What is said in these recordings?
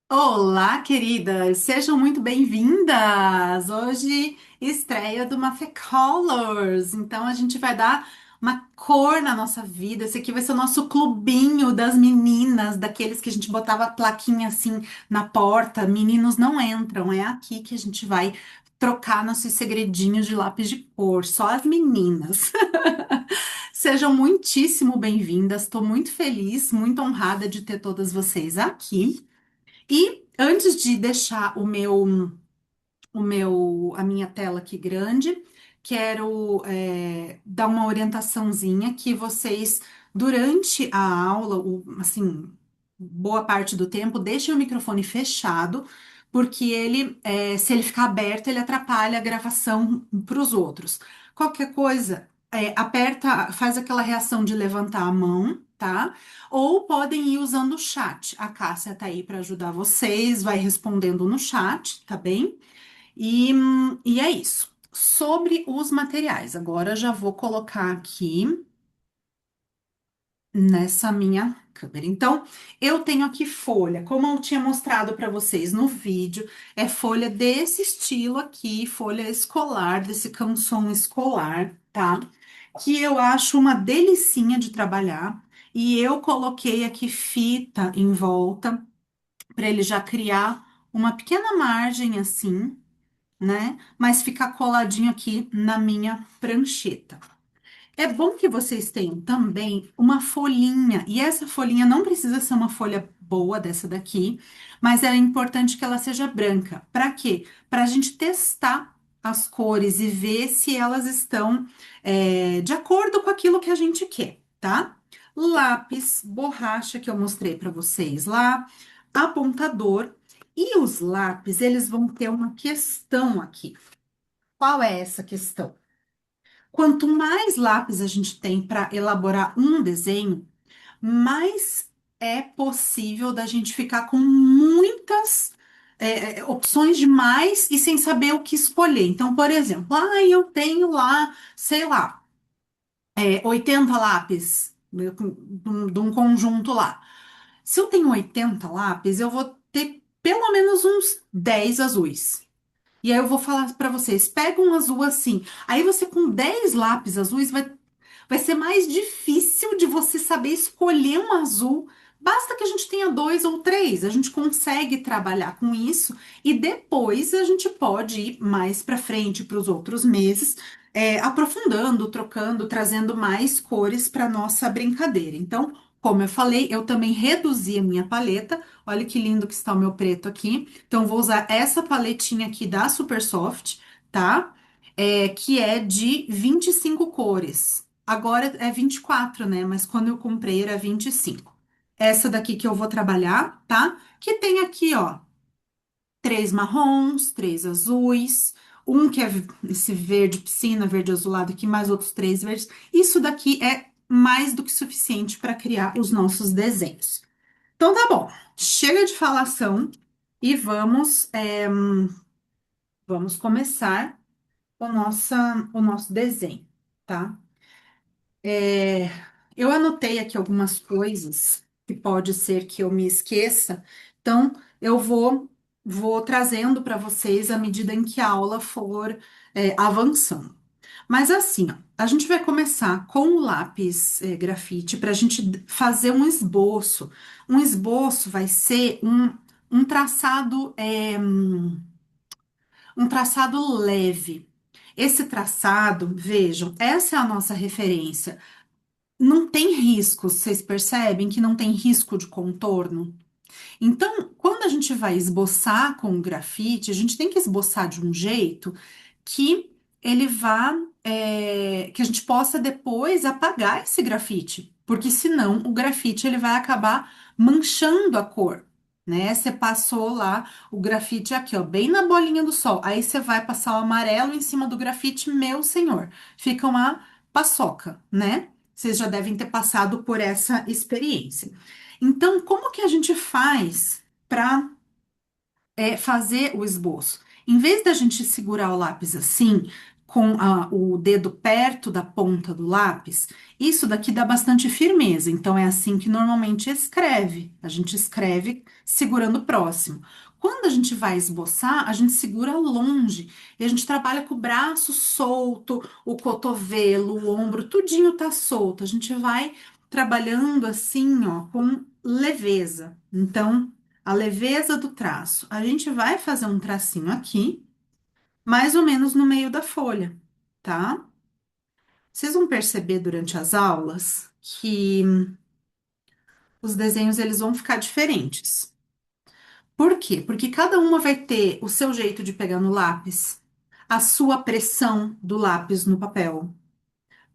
Olá, queridas! Sejam muito bem-vindas! Hoje, estreia do Mafê Colors. Então, a gente vai dar uma cor na nossa vida. Esse aqui vai ser o nosso clubinho das meninas, daqueles que a gente botava a plaquinha assim na porta. Meninos não entram. É aqui que a gente vai trocar nossos segredinhos de lápis de cor. Só as meninas. Sejam muitíssimo bem-vindas. Estou muito feliz, muito honrada de ter todas vocês aqui. E antes de deixar a minha tela aqui grande, quero dar uma orientaçãozinha que vocês, durante a aula, assim, boa parte do tempo, deixem o microfone fechado, porque se ele ficar aberto, ele atrapalha a gravação para os outros. Qualquer coisa, aperta, faz aquela reação de levantar a mão, tá? Ou podem ir usando o chat. A Cássia tá aí para ajudar vocês, vai respondendo no chat, tá bem? E é isso. Sobre os materiais, agora já vou colocar aqui nessa minha câmera. Então, eu tenho aqui folha, como eu tinha mostrado para vocês no vídeo, é folha desse estilo aqui, folha escolar, desse canson escolar, tá? Que eu acho uma delicinha de trabalhar. E eu coloquei aqui fita em volta para ele já criar uma pequena margem assim, né? Mas ficar coladinho aqui na minha prancheta. É bom que vocês tenham também uma folhinha, e essa folhinha não precisa ser uma folha boa dessa daqui, mas é importante que ela seja branca. Para quê? Para a gente testar as cores e ver se elas estão de acordo com aquilo que a gente quer, tá? Lápis, borracha que eu mostrei para vocês lá, apontador. E os lápis, eles vão ter uma questão aqui. Qual é essa questão? Quanto mais lápis a gente tem para elaborar um desenho, mais é possível da gente ficar com muitas opções demais e sem saber o que escolher. Então, por exemplo, eu tenho lá, sei lá, 80 lápis de um conjunto lá. Se eu tenho 80 lápis, eu vou ter pelo menos uns 10 azuis. E aí eu vou falar para vocês, pega um azul assim. Aí você com 10 lápis azuis vai ser mais difícil de você saber escolher um azul. Basta que a gente tenha dois ou três, a gente consegue trabalhar com isso e depois a gente pode ir mais para frente para os outros meses, aprofundando, trocando, trazendo mais cores para nossa brincadeira. Então, como eu falei, eu também reduzi a minha paleta. Olha que lindo que está o meu preto aqui. Então, vou usar essa paletinha aqui da Supersoft, tá? Que é de 25 cores. Agora é 24, né? Mas quando eu comprei era 25. Essa daqui que eu vou trabalhar, tá? Que tem aqui, ó, três marrons, três azuis, um que é esse verde piscina, verde azulado aqui, mais outros três verdes. Isso daqui é mais do que suficiente para criar os nossos desenhos. Então tá bom, chega de falação e vamos começar o nosso desenho, tá? É, eu anotei aqui algumas coisas que pode ser que eu me esqueça, então vou trazendo para vocês à medida em que a aula for avançando. Mas assim, ó, a gente vai começar com o lápis grafite para a gente fazer um esboço. Um esboço vai ser um traçado, um traçado leve. Esse traçado, vejam, essa é a nossa referência. Não tem risco, vocês percebem que não tem risco de contorno? Então, quando a gente vai esboçar com o grafite, a gente tem que esboçar de um jeito que ele que a gente possa depois apagar esse grafite, porque senão o grafite ele vai acabar manchando a cor, né? Você passou lá o grafite aqui, ó, bem na bolinha do sol. Aí você vai passar o amarelo em cima do grafite, meu senhor, fica uma paçoca, né? Vocês já devem ter passado por essa experiência. Então, como que a gente faz para fazer o esboço? Em vez da gente segurar o lápis assim, com o dedo perto da ponta do lápis, isso daqui dá bastante firmeza. Então, é assim que normalmente escreve. A gente escreve segurando próximo. Quando a gente vai esboçar, a gente segura longe e a gente trabalha com o braço solto, o cotovelo, o ombro, tudinho tá solto. A gente vai trabalhando assim, ó, com leveza. Então, a leveza do traço. A gente vai fazer um tracinho aqui mais ou menos no meio da folha, tá? Vocês vão perceber durante as aulas que os desenhos eles vão ficar diferentes. Por quê? Porque cada uma vai ter o seu jeito de pegar no lápis, a sua pressão do lápis no papel,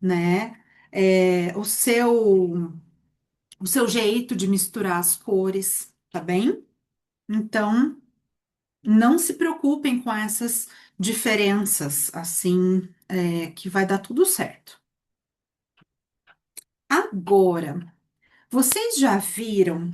né? O seu jeito de misturar as cores, tá bem? Então, não se preocupem com essas diferenças, assim, que vai dar tudo certo. Agora, vocês já viram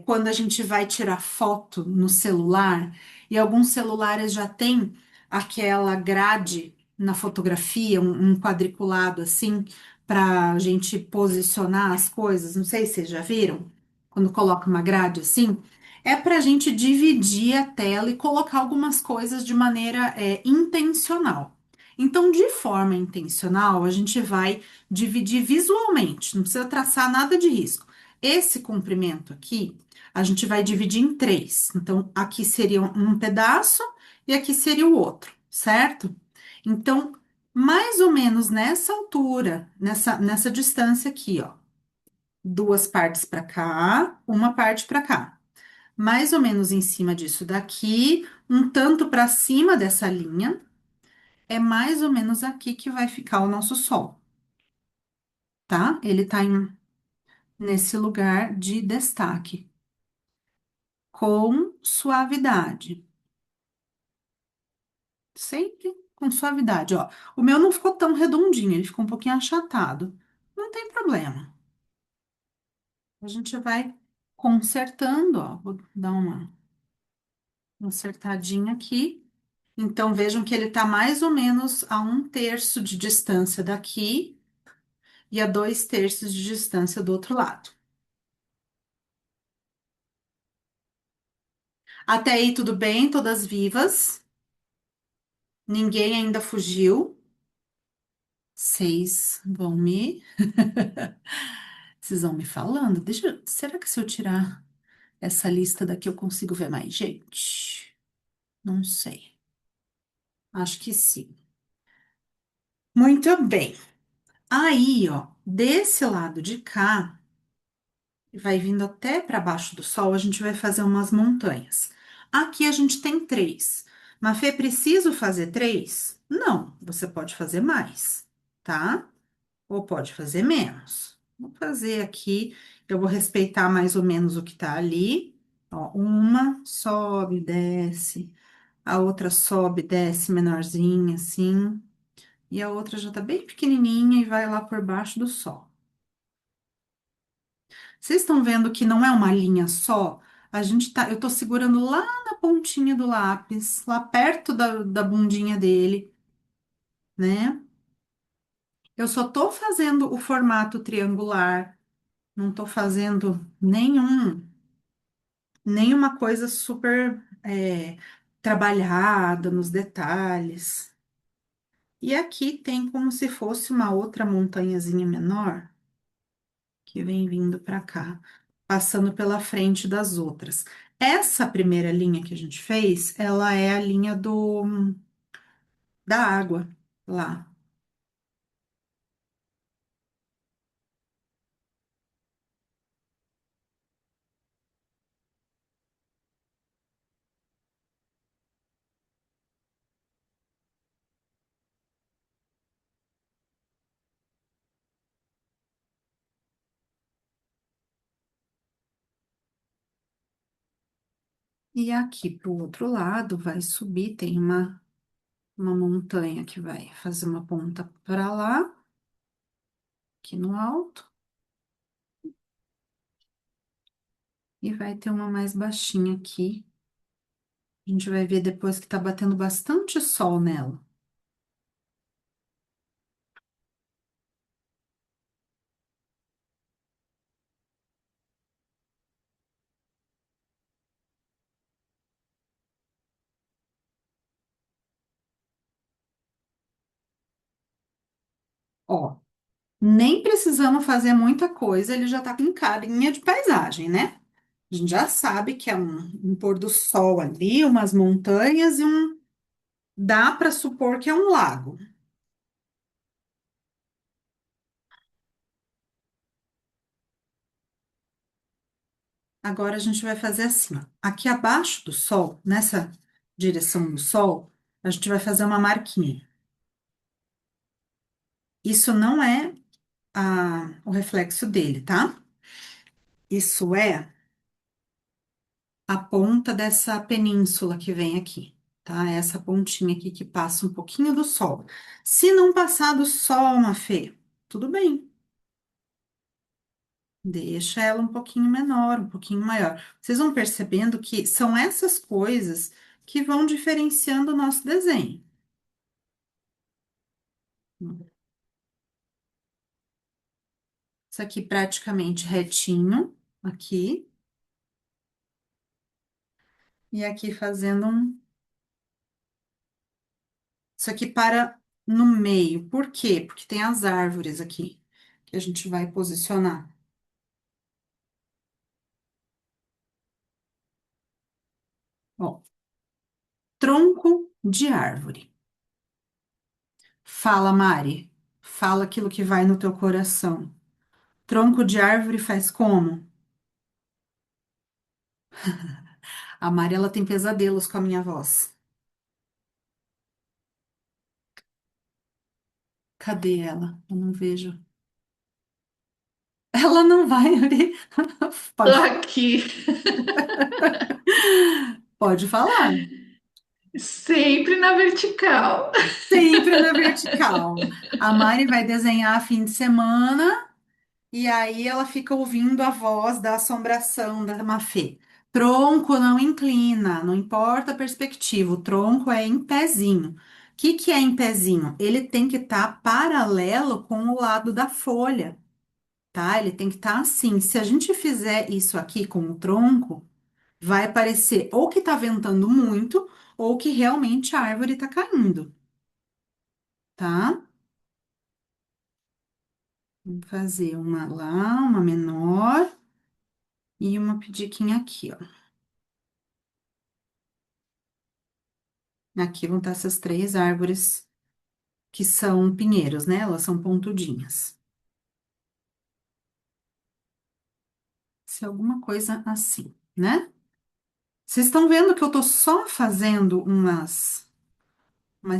quando a gente vai tirar foto no celular e alguns celulares já tem aquela grade na fotografia, um quadriculado assim, para a gente posicionar as coisas? Não sei se vocês já viram, quando coloca uma grade assim. É para a gente dividir a tela e colocar algumas coisas de maneira intencional. Então, de forma intencional, a gente vai dividir visualmente, não precisa traçar nada de risco. Esse comprimento aqui, a gente vai dividir em três. Então, aqui seria um pedaço e aqui seria o outro, certo? Então, mais ou menos nessa altura, nessa distância aqui, ó. Duas partes para cá, uma parte para cá. Mais ou menos em cima disso daqui, um tanto para cima dessa linha, é mais ou menos aqui que vai ficar o nosso sol, tá? Ele tá nesse lugar de destaque. Com suavidade. Sempre com suavidade, ó. O meu não ficou tão redondinho, ele ficou um pouquinho achatado. Não tem problema. A gente vai consertando, ó. Vou dar uma acertadinha aqui. Então, vejam que ele tá mais ou menos a um terço de distância daqui e a 2/3 de distância do outro lado. Até aí, tudo bem? Todas vivas? Ninguém ainda fugiu? Vocês vão me falando? Será que se eu tirar essa lista daqui eu consigo ver mais gente? Não sei. Acho que sim. Muito bem. Aí, ó, desse lado de cá, vai vindo até para baixo do sol, a gente vai fazer umas montanhas. Aqui a gente tem três. Mas Fê, preciso fazer três? Não, você pode fazer mais, tá? Ou pode fazer menos. Vou fazer aqui, eu vou respeitar mais ou menos o que tá ali. Ó, uma sobe, desce, a outra sobe, desce menorzinha, assim, e a outra já tá bem pequenininha e vai lá por baixo do sol. Vocês estão vendo que não é uma linha só? Eu tô segurando lá na pontinha do lápis, lá perto da bundinha dele, né? Eu só tô fazendo o formato triangular, não tô fazendo nenhuma coisa super trabalhada nos detalhes. E aqui tem como se fosse uma outra montanhazinha menor que vem vindo para cá, passando pela frente das outras. Essa primeira linha que a gente fez, ela é a linha da água lá. E aqui para o outro lado vai subir, tem uma montanha que vai fazer uma ponta para lá, aqui no alto, e vai ter uma mais baixinha aqui. A gente vai ver depois que tá batendo bastante sol nela. Ó, nem precisamos fazer muita coisa, ele já tá com carinha de paisagem, né? A gente já sabe que é um pôr do sol ali, umas montanhas e um. Dá para supor que é um lago. Agora a gente vai fazer assim, ó. Aqui abaixo do sol, nessa direção do sol, a gente vai fazer uma marquinha. Isso não é o reflexo dele, tá? Isso é a ponta dessa península que vem aqui, tá? É essa pontinha aqui que passa um pouquinho do sol. Se não passar do sol, Mafê, tudo bem. Deixa ela um pouquinho menor, um pouquinho maior. Vocês vão percebendo que são essas coisas que vão diferenciando o nosso desenho. Isso aqui praticamente retinho, aqui, e aqui fazendo um. Isso aqui para no meio. Por quê? Porque tem as árvores aqui que a gente vai posicionar. Ó, tronco de árvore. Fala, Mari. Fala aquilo que vai no teu coração. Tronco de árvore faz como? A Mari, ela tem pesadelos com a minha voz. Cadê ela? Eu não vejo. Ela não vai abrir. Pode, Aqui, pode falar. sempre na vertical. Sempre na vertical. A Mari vai desenhar fim de semana e aí ela fica ouvindo a voz da assombração da Mafê. Tronco não inclina, não importa a perspectiva, o tronco é em pezinho. O que é em pezinho? Ele tem que estar paralelo com o lado da folha, tá? Ele tem que estar assim. Se a gente fizer isso aqui com o tronco, vai parecer ou que tá ventando muito ou que realmente a árvore tá caindo, tá? Vamos fazer uma lá, uma menor e uma pediquinha aqui, ó. Aqui vão estar essas três árvores que são pinheiros, né? Elas são pontudinhas. Se é alguma coisa assim, né? Vocês estão vendo que eu tô só fazendo umas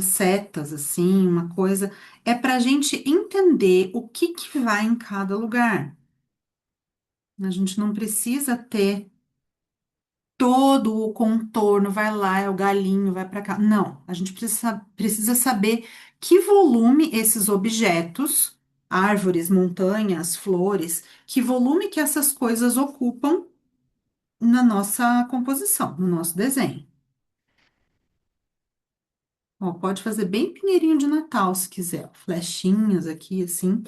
setas assim, uma coisa. É para a gente entender o que que vai em cada lugar. A gente não precisa ter todo o contorno, vai lá, é o galinho, vai para cá. Não, a gente precisa saber que volume esses objetos, árvores, montanhas, flores, que volume que essas coisas ocupam na nossa composição, no nosso desenho. Ó, pode fazer bem pinheirinho de Natal, se quiser, ó, flechinhas aqui, assim,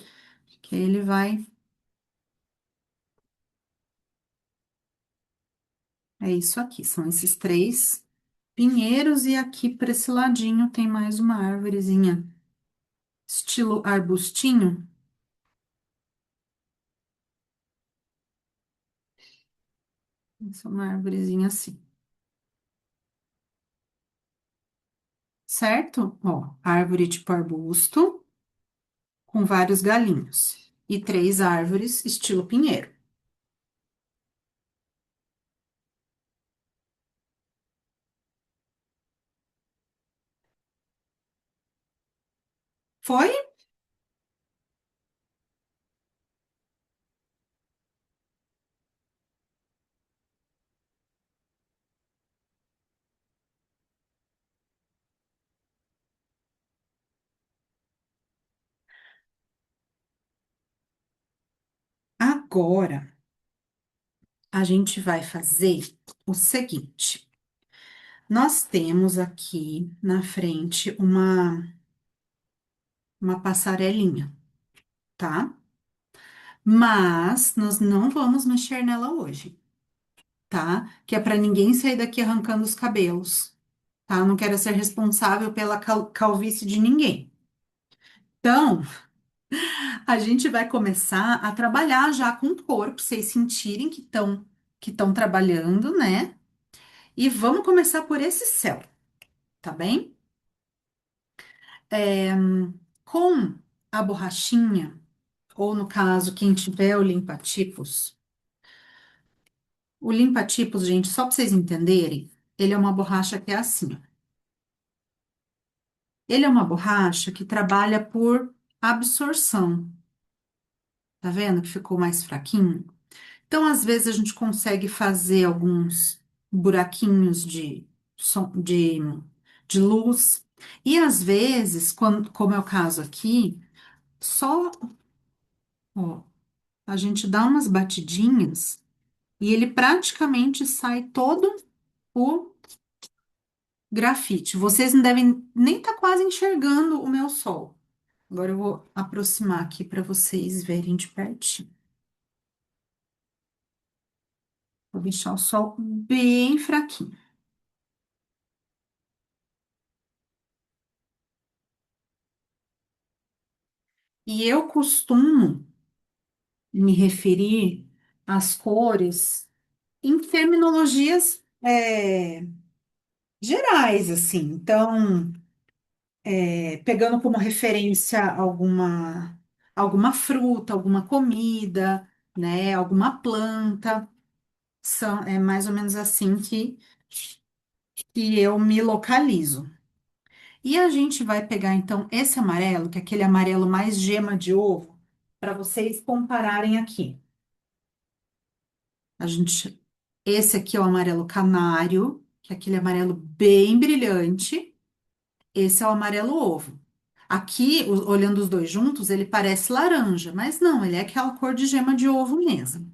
que aí ele vai. É isso aqui, são esses três pinheiros, e aqui para esse ladinho tem mais uma árvorezinha, estilo arbustinho. Essa é uma árvorezinha assim, certo? Ó, árvore tipo arbusto, com vários galinhos. E três árvores, estilo pinheiro. Foi? Agora, a gente vai fazer o seguinte. Nós temos aqui na frente uma passarelinha, tá? Mas nós não vamos mexer nela hoje, tá? Que é para ninguém sair daqui arrancando os cabelos, tá? Eu não quero ser responsável pela calvície de ninguém. Então, A gente vai começar a trabalhar já com o corpo, vocês sentirem que estão trabalhando, né? E vamos começar por esse céu, tá bem? É, com a borrachinha, ou no caso, quem tiver o limpa-tipos, o limpa-tipos, gente, só para vocês entenderem, ele é uma borracha que é assim, ó. Ele é uma borracha que trabalha por absorção, tá vendo que ficou mais fraquinho? Então, às vezes, a gente consegue fazer alguns buraquinhos de luz, e às vezes, como é o caso aqui, só, ó, a gente dá umas batidinhas e ele praticamente sai todo o grafite. Vocês não devem nem estar quase enxergando o meu sol. Agora eu vou aproximar aqui para vocês verem de pertinho. Vou deixar o sol bem fraquinho. E eu costumo me referir às cores em terminologias gerais, assim. Então, pegando como referência alguma fruta, alguma comida, né, alguma planta, é mais ou menos assim que eu me localizo. E a gente vai pegar então esse amarelo, que é aquele amarelo mais gema de ovo, para vocês compararem aqui. Esse aqui é o amarelo canário, que é aquele amarelo bem brilhante. Esse é o amarelo ovo. Aqui, olhando os dois juntos, ele parece laranja, mas não, ele é aquela cor de gema de ovo mesmo.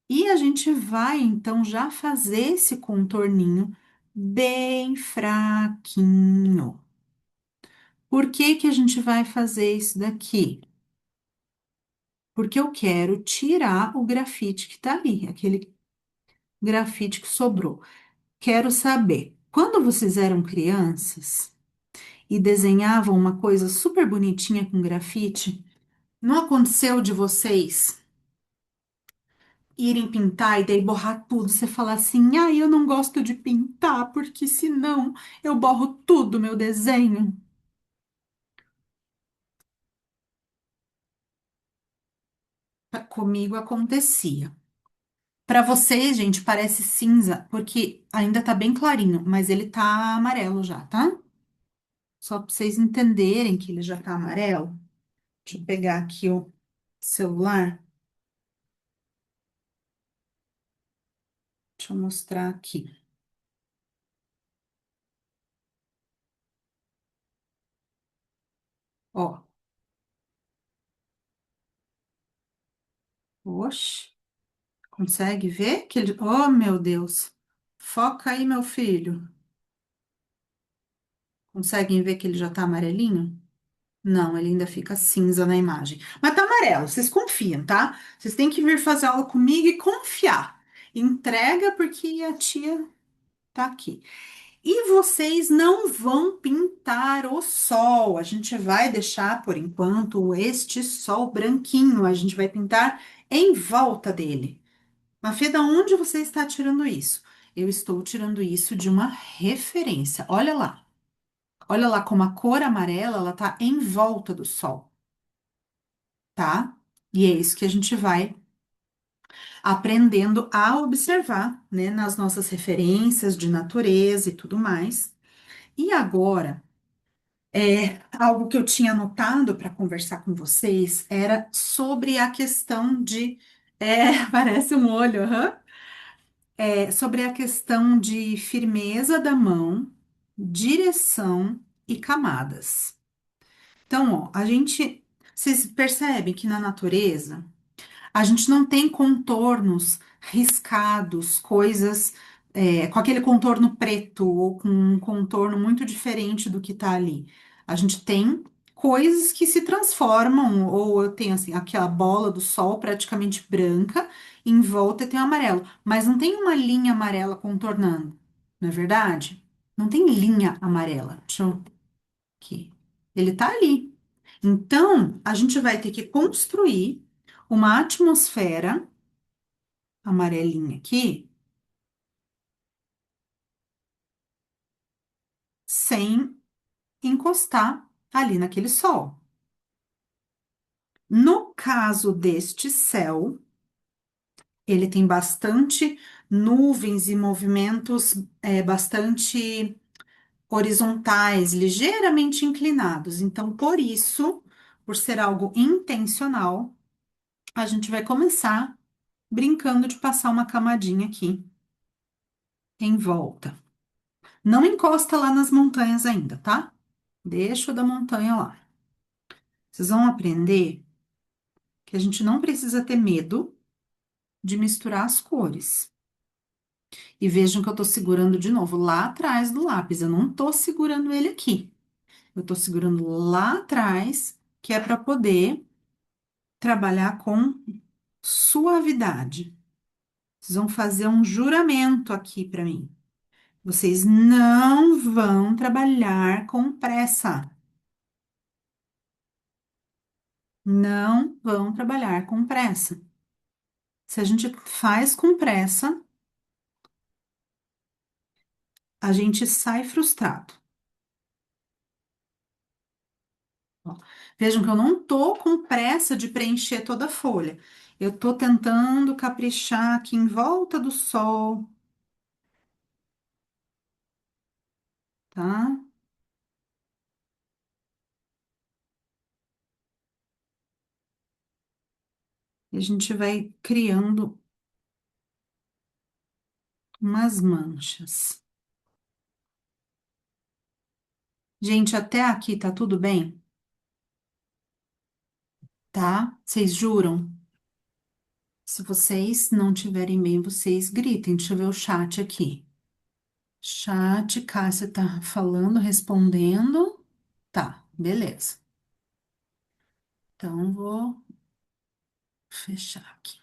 E a gente vai então já fazer esse contorninho bem fraquinho. Por que que a gente vai fazer isso daqui? Porque eu quero tirar o grafite que tá ali, aquele grafite que sobrou. Quero saber, quando vocês eram crianças e desenhavam uma coisa super bonitinha com grafite, não aconteceu de vocês irem pintar e daí borrar tudo? Você falar assim, ah, eu não gosto de pintar, porque senão eu borro tudo meu desenho. Comigo acontecia. Para vocês, gente, parece cinza, porque ainda tá bem clarinho, mas ele tá amarelo já, tá? Só para vocês entenderem que ele já tá amarelo. Deixa eu pegar aqui o celular. Deixa eu mostrar aqui. Ó, oxe, consegue ver que ele... Oh, meu Deus. Foca aí, meu filho. Conseguem ver que ele já tá amarelinho? Não, ele ainda fica cinza na imagem. Mas tá amarelo, vocês confiam, tá? Vocês têm que vir fazer aula comigo e confiar. Entrega porque a tia tá aqui. E vocês não vão pintar o sol. A gente vai deixar, por enquanto, este sol branquinho. A gente vai pintar em volta dele. Mafê, da onde você está tirando isso? Eu estou tirando isso de uma referência. Olha lá. Olha lá como a cor amarela, ela tá em volta do sol, tá? E é isso que a gente vai aprendendo a observar, né, nas nossas referências de natureza e tudo mais. E agora, algo que eu tinha anotado para conversar com vocês era sobre a questão de. Parece um olho, aham. Sobre a questão de firmeza da mão, direção e camadas. Então, ó, vocês percebem que na natureza a gente não tem contornos riscados, coisas com aquele contorno preto ou com um contorno muito diferente do que tá ali. A gente tem coisas que se transformam, ou eu tenho assim, aquela bola do sol praticamente branca, em volta tem o amarelo, mas não tem uma linha amarela contornando, não é verdade? Não tem linha amarela. Deixa eu aqui. Ele tá ali. Então, a gente vai ter que construir uma atmosfera amarelinha aqui, sem encostar ali naquele sol. No caso deste céu, ele tem bastante nuvens e movimentos bastante horizontais, ligeiramente inclinados. Então, por isso, por ser algo intencional, a gente vai começar brincando de passar uma camadinha aqui em volta. Não encosta lá nas montanhas ainda, tá? Deixa o da montanha lá. Vocês vão aprender que a gente não precisa ter medo de misturar as cores. E vejam que eu tô segurando de novo lá atrás do lápis. Eu não tô segurando ele aqui. Eu tô segurando lá atrás, que é para poder trabalhar com suavidade. Vocês vão fazer um juramento aqui para mim. Vocês não vão trabalhar com pressa. Não vão trabalhar com pressa. Se a gente faz com pressa, a gente sai frustrado. Ó, vejam que eu não tô com pressa de preencher toda a folha. Eu tô tentando caprichar aqui em volta do sol, tá? E a gente vai criando umas manchas. Gente, até aqui tá tudo bem, tá? Vocês juram? Se vocês não tiverem bem, vocês gritem. Deixa eu ver o chat aqui. Chat, Cássia tá falando, respondendo. Tá, beleza. Então, vou fechar aqui.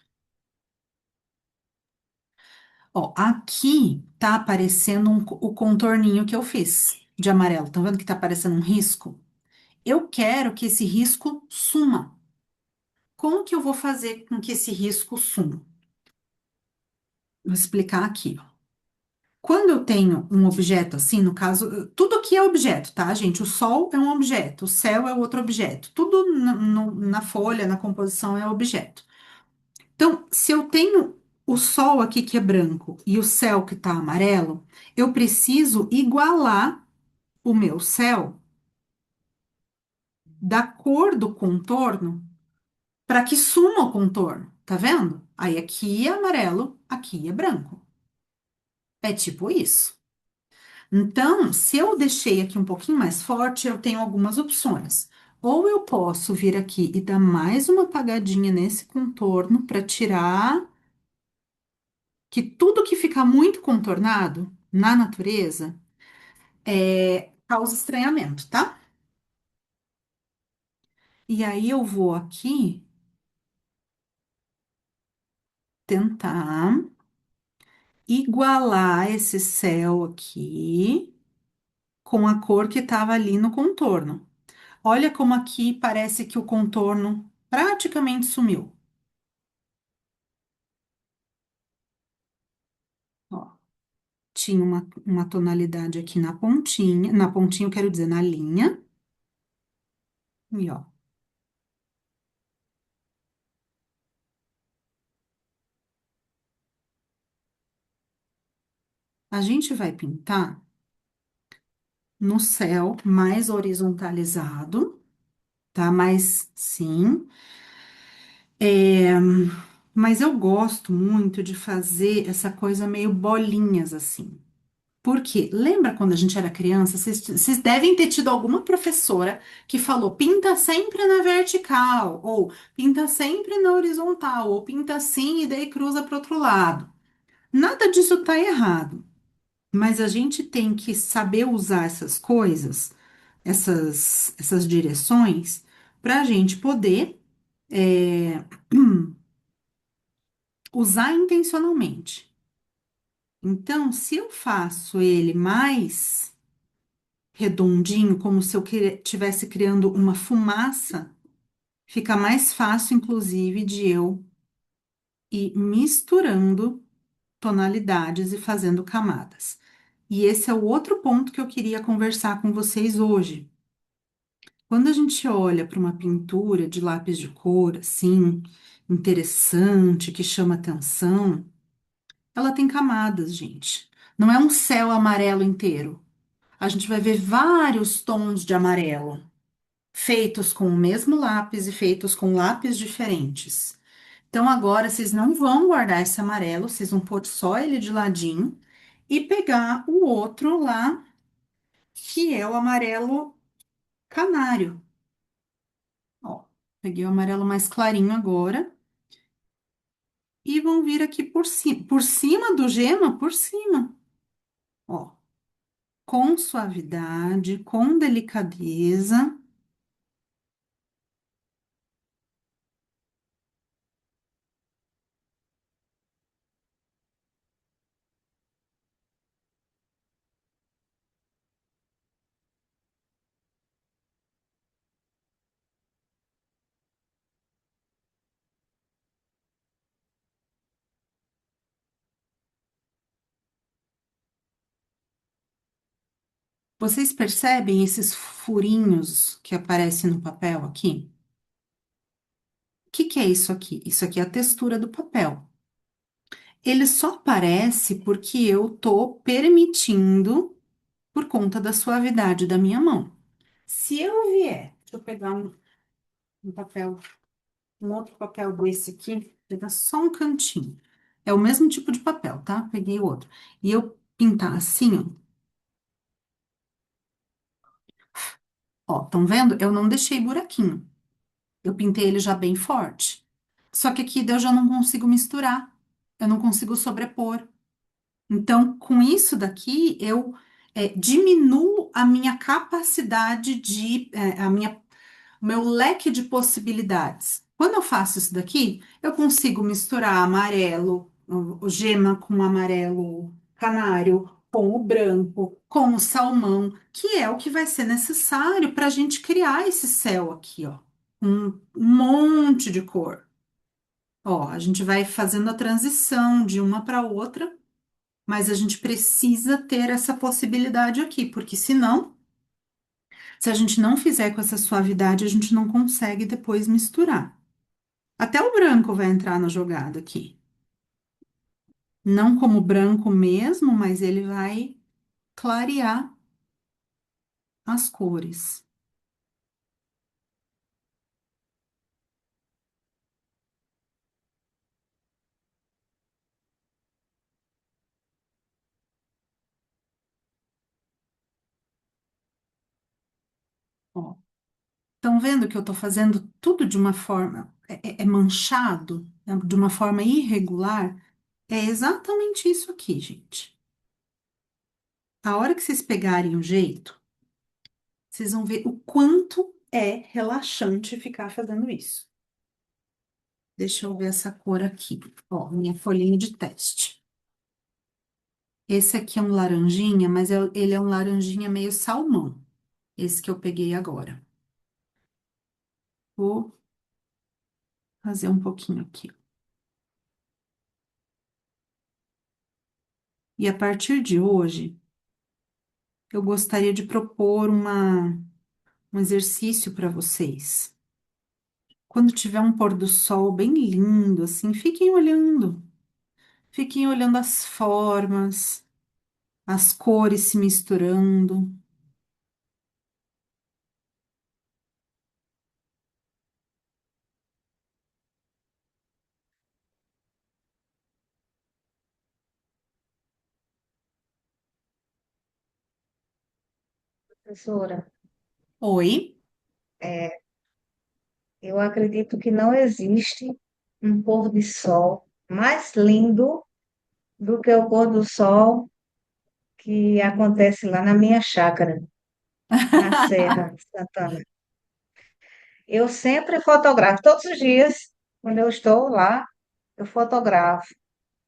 Ó, aqui tá aparecendo o contorninho que eu fiz de amarelo. Tá vendo que tá aparecendo um risco? Eu quero que esse risco suma. Como que eu vou fazer com que esse risco suma? Vou explicar aqui, ó. Quando eu tenho um objeto assim, no caso, tudo aqui é objeto, tá, gente? O sol é um objeto, o céu é outro objeto. Tudo na folha, na composição é objeto. Então, se eu tenho o sol aqui que é branco e o céu que tá amarelo, eu preciso igualar o meu céu da cor do contorno para que suma o contorno, tá vendo? Aí aqui é amarelo, aqui é branco. É tipo isso. Então, se eu deixei aqui um pouquinho mais forte, eu tenho algumas opções. Ou eu posso vir aqui e dar mais uma apagadinha nesse contorno para tirar que tudo que fica muito contornado na natureza causa estranhamento, tá? E aí eu vou aqui tentar igualar esse céu aqui com a cor que estava ali no contorno. Olha como aqui parece que o contorno praticamente sumiu. Ó, tinha uma tonalidade aqui na pontinha eu quero dizer, na linha, e ó, a gente vai pintar no céu mais horizontalizado, tá? Mas sim, é, mas eu gosto muito de fazer essa coisa meio bolinhas assim. Por quê? Lembra quando a gente era criança? Vocês devem ter tido alguma professora que falou: pinta sempre na vertical, ou pinta sempre na horizontal, ou pinta assim e daí cruza para outro lado. Nada disso tá errado, mas a gente tem que saber usar essas coisas, essas direções, para a gente poder é, usar intencionalmente. Então, se eu faço ele mais redondinho, como se eu estivesse criando uma fumaça, fica mais fácil, inclusive, de eu ir misturando tonalidades e fazendo camadas. E esse é o outro ponto que eu queria conversar com vocês hoje. Quando a gente olha para uma pintura de lápis de cor, assim, interessante, que chama atenção, ela tem camadas, gente. Não é um céu amarelo inteiro. A gente vai ver vários tons de amarelo, feitos com o mesmo lápis e feitos com lápis diferentes. Então, agora vocês não vão guardar esse amarelo, vocês vão pôr só ele de ladinho e pegar o outro lá, que é o amarelo canário. Ó, peguei o amarelo mais clarinho agora e vão vir aqui por cima do gema, por cima, ó, com suavidade, com delicadeza. Vocês percebem esses furinhos que aparecem no papel aqui? O que que é isso aqui? Isso aqui é a textura do papel. Ele só aparece porque eu tô permitindo por conta da suavidade da minha mão. Se eu vier, deixa eu pegar um papel, um outro papel desse aqui, pegar só um cantinho. É o mesmo tipo de papel, tá? Peguei outro. E eu pintar assim, ó, estão vendo? Eu não deixei buraquinho. Eu pintei ele já bem forte. Só que aqui eu já não consigo misturar. Eu não consigo sobrepor. Então, com isso daqui, eu diminuo a minha capacidade o meu leque de possibilidades. Quando eu faço isso daqui, eu consigo misturar amarelo, o gema com amarelo canário, com o branco, com o salmão, que é o que vai ser necessário para a gente criar esse céu aqui, ó. Um monte de cor. Ó, a gente vai fazendo a transição de uma para outra, mas a gente precisa ter essa possibilidade aqui, porque senão, se a gente não fizer com essa suavidade, a gente não consegue depois misturar. Até o branco vai entrar na jogada aqui. Não como branco mesmo, mas ele vai clarear as cores. Ó, estão vendo que eu estou fazendo tudo de uma forma, é manchado, né, de uma forma irregular? É exatamente isso aqui, gente. A hora que vocês pegarem o jeito, vocês vão ver o quanto é relaxante ficar fazendo isso. Deixa eu ver essa cor aqui. Ó, minha folhinha de teste. Esse aqui é um laranjinha, mas ele é um laranjinha meio salmão. Esse que eu peguei agora. Vou fazer um pouquinho aqui. E a partir de hoje, eu gostaria de propor um exercício para vocês. Quando tiver um pôr do sol bem lindo, assim, fiquem olhando. Fiquem olhando as formas, as cores se misturando. Professora, Oi? é, eu acredito que não existe um pôr de sol mais lindo do que o pôr do sol que acontece lá na minha chácara, na Serra de Santana. Eu sempre fotografo, todos os dias, quando eu estou lá, eu fotografo.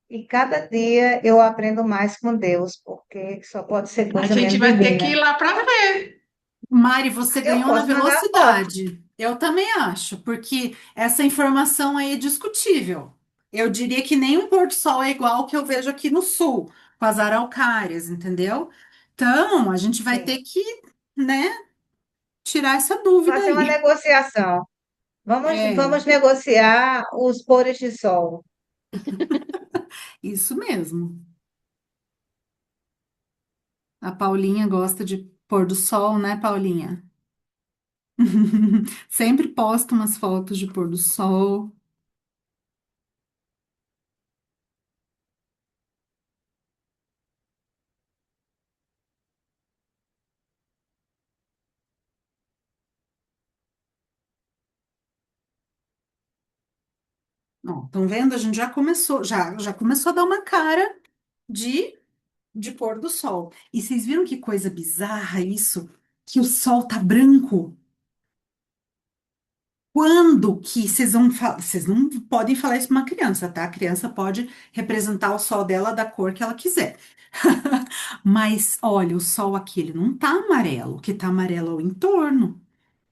e cada dia eu aprendo mais com Deus, porque só pode ser A coisa gente mesmo vai ter que ir divina. lá para ver. Mari, você Eu ganhou na posso mandar foto. velocidade. Eu também acho, porque essa informação aí é discutível. Eu diria que nem um pôr do sol é igual ao que eu vejo aqui no sul, com as araucárias, entendeu? Então, a gente vai Sim. ter que, né, tirar essa dúvida Fazer uma aí. negociação. É, Vamos negociar os pôres de sol. isso mesmo. A Paulinha gosta de pôr do sol, né, Paulinha? Sempre posta umas fotos de pôr do sol. Ó, estão vendo? A gente já começou a dar uma cara de, de pôr do sol. E vocês viram que coisa bizarra isso? Que o sol tá branco. Quando que vocês vão falar? Vocês não podem falar isso para uma criança, tá? A criança pode representar o sol dela da cor que ela quiser. Mas olha, o sol aqui, ele não tá amarelo. O que tá amarelo é o entorno.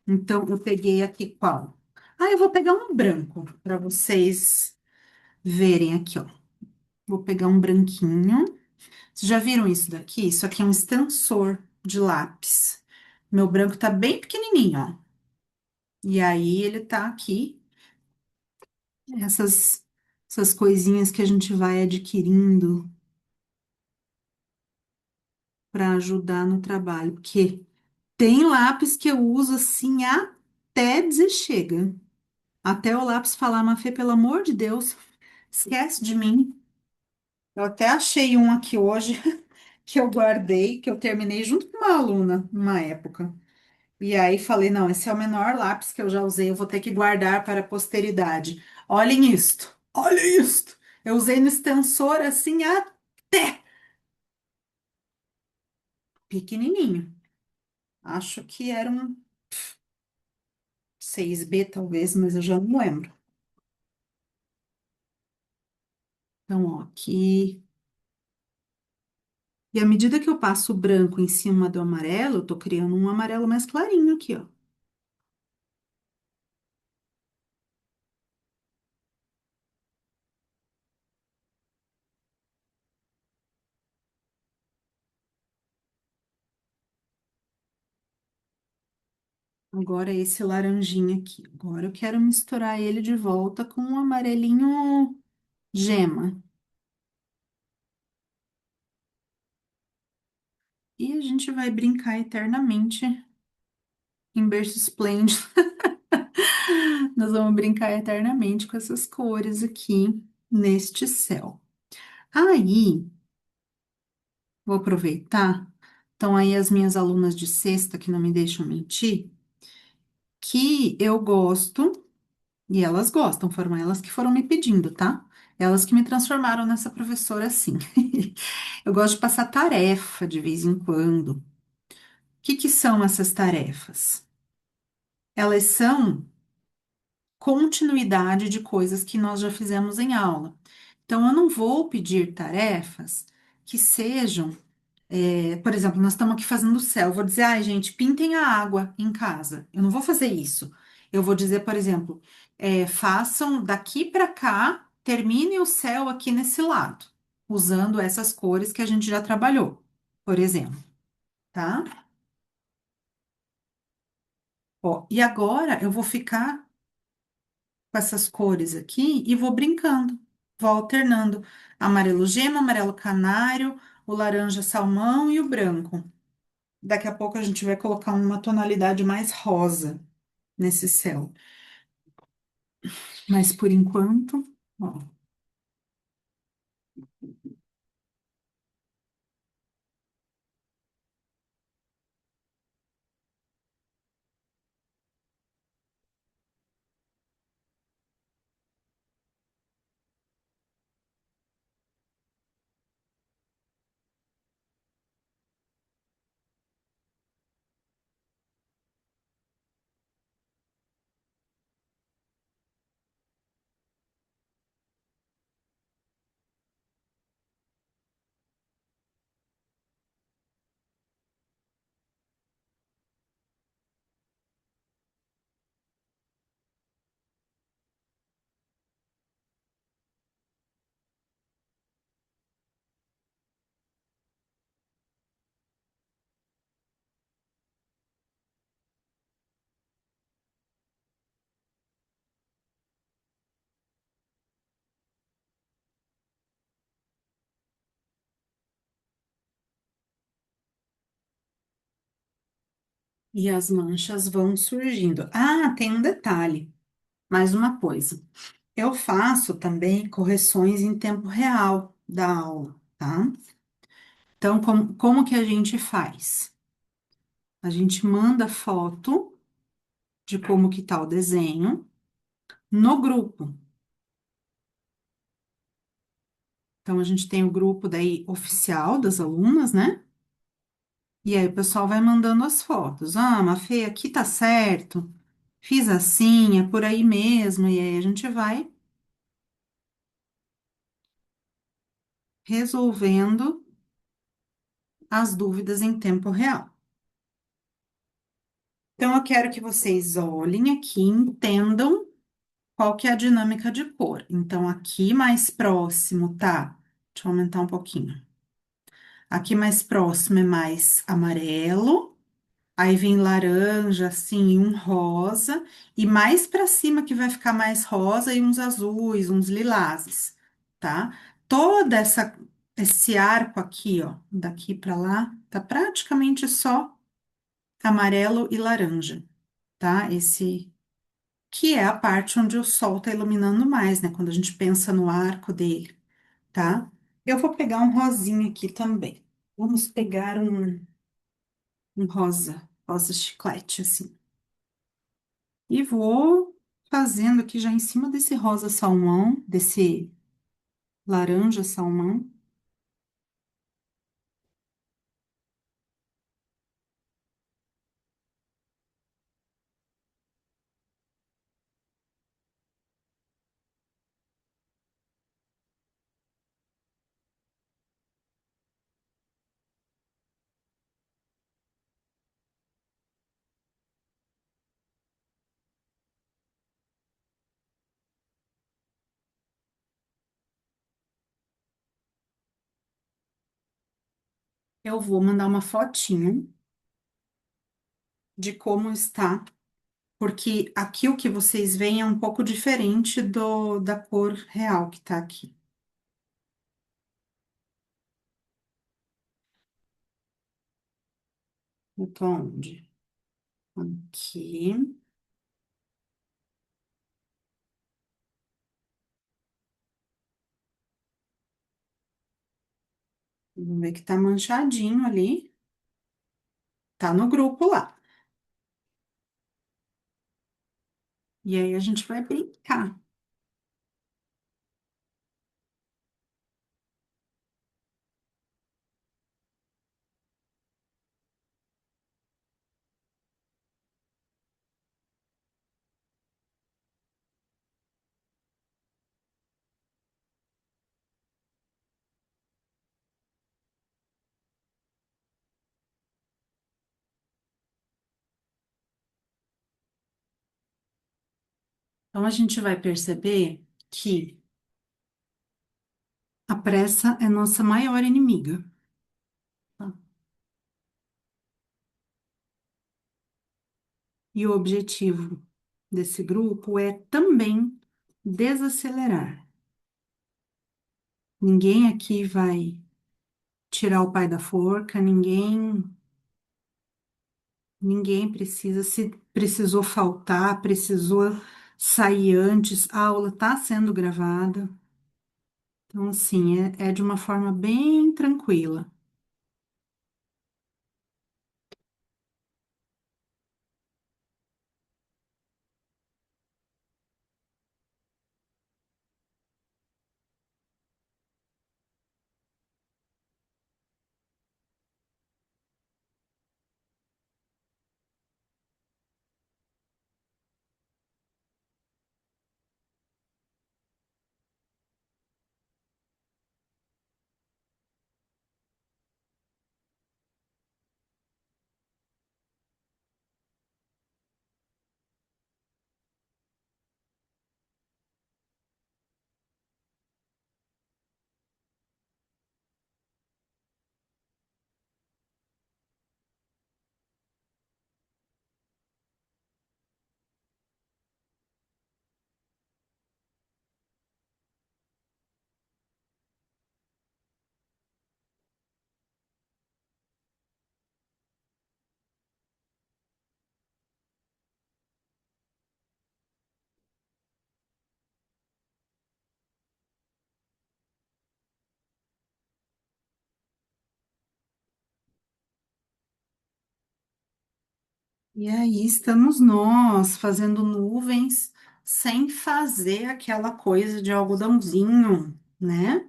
Então, eu peguei aqui qual? Ah, eu vou pegar um branco para vocês verem aqui, ó. Vou pegar um branquinho. Vocês já viram isso daqui? Isso aqui é um extensor de lápis. Meu branco tá bem pequenininho, ó. E aí ele tá aqui, essas, essas coisinhas que a gente vai adquirindo para ajudar no trabalho. Porque tem lápis que eu uso assim até dizer chega. Até o lápis falar, Mafê, pelo amor de Deus, esquece de mim. Eu até achei um aqui hoje que eu guardei, que eu terminei junto com uma aluna, numa época. E aí falei, não, esse é o menor lápis que eu já usei, eu vou ter que guardar para a posteridade. Olhem isto, olhem isto. Eu usei no extensor assim até pequenininho. Acho que era um 6B talvez, mas eu já não lembro. Então, ó, aqui. E à medida que eu passo o branco em cima do amarelo, eu tô criando um amarelo mais clarinho aqui, ó. Agora esse laranjinha aqui. Agora eu quero misturar ele de volta com um amarelinho gema. E a gente vai brincar eternamente em berço esplêndido. Nós vamos brincar eternamente com essas cores aqui neste céu. Aí, vou aproveitar. Então, aí as minhas alunas de sexta, que não me deixam mentir, que eu gosto, e elas gostam, foram elas que foram me pedindo, tá? Elas que me transformaram nessa professora assim. Eu gosto de passar tarefa de vez em quando. O que que são essas tarefas? Elas são continuidade de coisas que nós já fizemos em aula. Então, eu não vou pedir tarefas que sejam, por exemplo, nós estamos aqui fazendo o céu. Eu vou dizer, ai, gente, pintem a água em casa. Eu não vou fazer isso. Eu vou dizer, por exemplo, façam daqui para cá, termine o céu aqui nesse lado, usando essas cores que a gente já trabalhou, por exemplo, tá? Ó, e agora eu vou ficar com essas cores aqui e vou brincando. Vou alternando amarelo gema, amarelo canário, o laranja salmão e o branco. Daqui a pouco a gente vai colocar uma tonalidade mais rosa nesse céu. Mas por enquanto, ó, E as manchas vão surgindo. Ah, tem um detalhe, mais uma coisa. Eu faço também correções em tempo real da aula, tá? Então, como que a gente faz? A gente manda foto de como que tá o desenho no grupo. Então, a gente tem o grupo daí oficial das alunas, né? E aí o pessoal vai mandando as fotos. Ah, Mafê, aqui tá certo. Fiz assim, é por aí mesmo. E aí a gente vai resolvendo as dúvidas em tempo real. Então, eu quero que vocês olhem aqui, e entendam qual que é a dinâmica de cor. Então, aqui mais próximo, tá? Deixa eu aumentar um pouquinho. Aqui mais próximo é mais amarelo, aí vem laranja, assim, e um rosa, e mais pra cima que vai ficar mais rosa e uns azuis, uns lilazes, tá? Toda esse arco aqui, ó, daqui pra lá, tá praticamente só amarelo e laranja, tá? Esse que é a parte onde o sol tá iluminando mais, né? Quando a gente pensa no arco dele, tá? Eu vou pegar um rosinha aqui também. Vamos pegar um rosa chiclete, assim. E vou fazendo aqui já em cima desse rosa salmão, desse laranja salmão. Eu vou mandar uma fotinho de como está, porque aqui o que vocês veem é um pouco diferente da cor real que tá aqui. Eu tô onde? Aqui. Vamos ver que tá manchadinho ali. Tá no grupo lá. E aí a gente vai brincar. Então a gente vai perceber que a pressa é nossa maior inimiga, tá? E o objetivo desse grupo é também desacelerar. Ninguém aqui vai tirar o pai da forca, ninguém precisa, se precisou faltar, precisou sair antes, a aula está sendo gravada. Então, assim, é de uma forma bem tranquila. E aí estamos nós fazendo nuvens sem fazer aquela coisa de algodãozinho, né?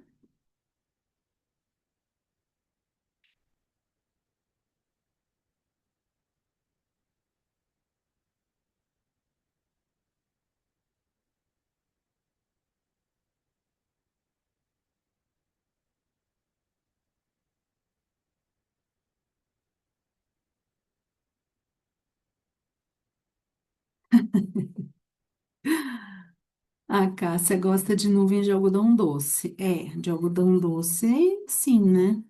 A Cássia gosta de nuvem de algodão doce. É, de algodão doce, sim, né?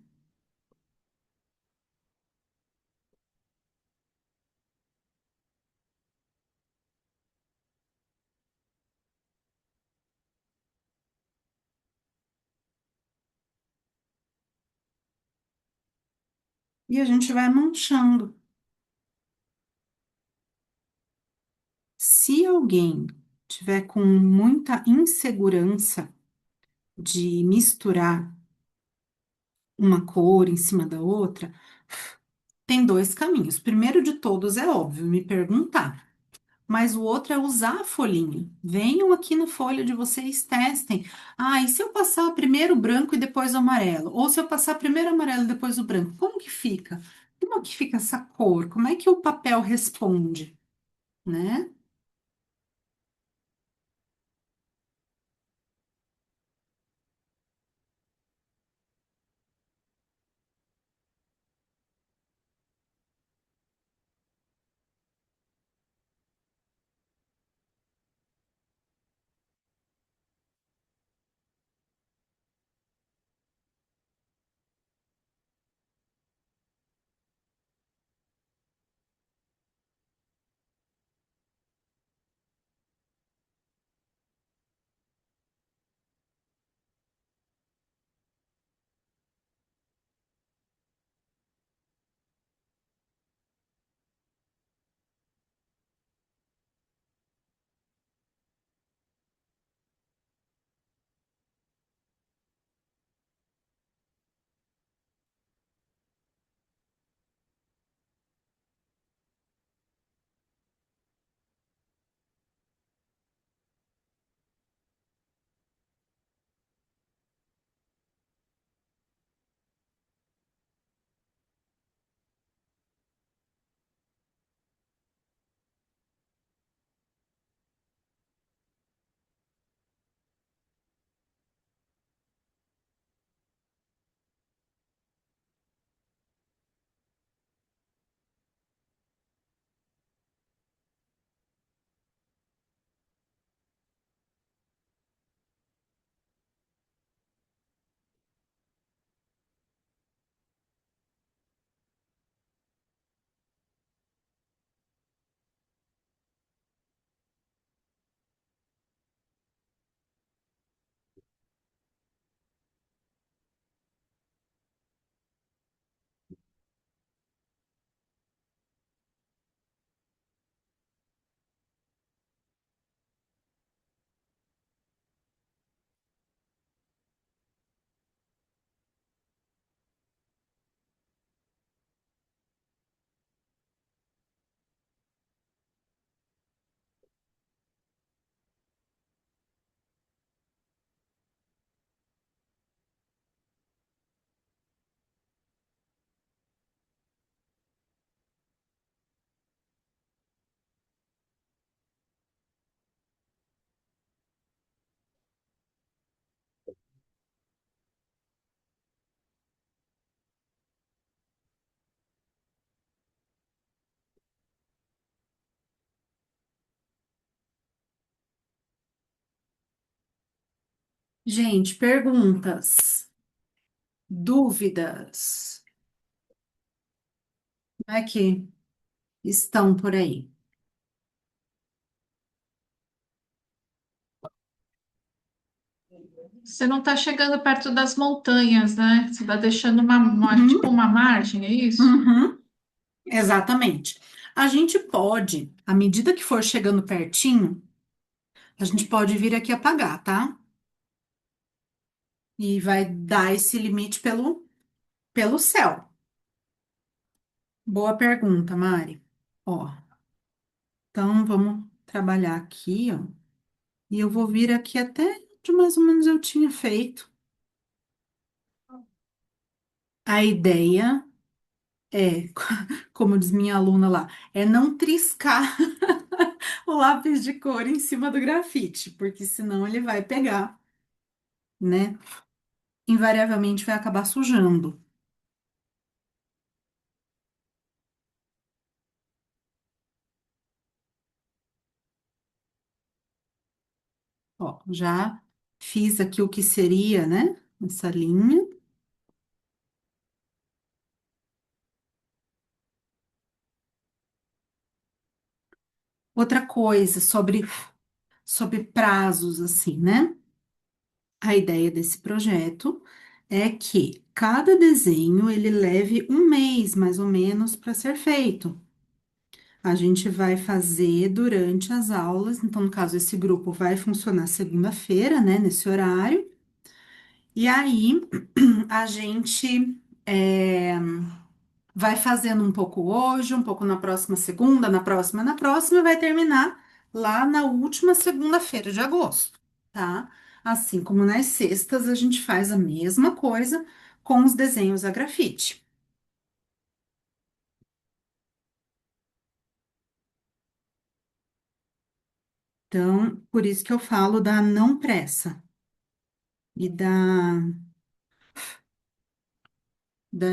E a gente vai manchando. Se alguém tiver com muita insegurança de misturar uma cor em cima da outra, tem dois caminhos. Primeiro de todos é óbvio, me perguntar. Mas o outro é usar a folhinha. Venham aqui na folha de vocês, testem. Ah, e se eu passar primeiro o branco e depois o amarelo? Ou se eu passar primeiro o amarelo e depois o branco? Como que fica? Como que fica essa cor? Como é que o papel responde, né? Gente, perguntas, dúvidas, como é que estão por aí? Você não está chegando perto das montanhas, né? Você está deixando tipo Uhum, uma margem, é isso? uhum, exatamente. A gente pode, à medida que for chegando pertinho, a gente pode vir aqui apagar, tá? E vai dar esse limite pelo céu. Boa pergunta, Mari. Ó. Então, vamos trabalhar aqui, ó. E eu vou vir aqui até de mais ou menos eu tinha feito. A ideia é, como diz minha aluna lá, é não triscar o lápis de cor em cima do grafite, porque senão ele vai pegar, né? Invariavelmente vai acabar sujando. Ó, já fiz aqui o que seria, né? Essa linha. Outra coisa sobre prazos, assim, né? A ideia desse projeto é que cada desenho ele leve um mês, mais ou menos, para ser feito. A gente vai fazer durante as aulas, então, no caso, esse grupo vai funcionar segunda-feira, né, nesse horário, e aí a gente vai fazendo um pouco hoje, um pouco na próxima segunda, na próxima, e vai terminar lá na última segunda-feira de agosto, tá? Assim como nas sextas, a gente faz a mesma coisa com os desenhos a grafite. Então, por isso que eu falo da não pressa e da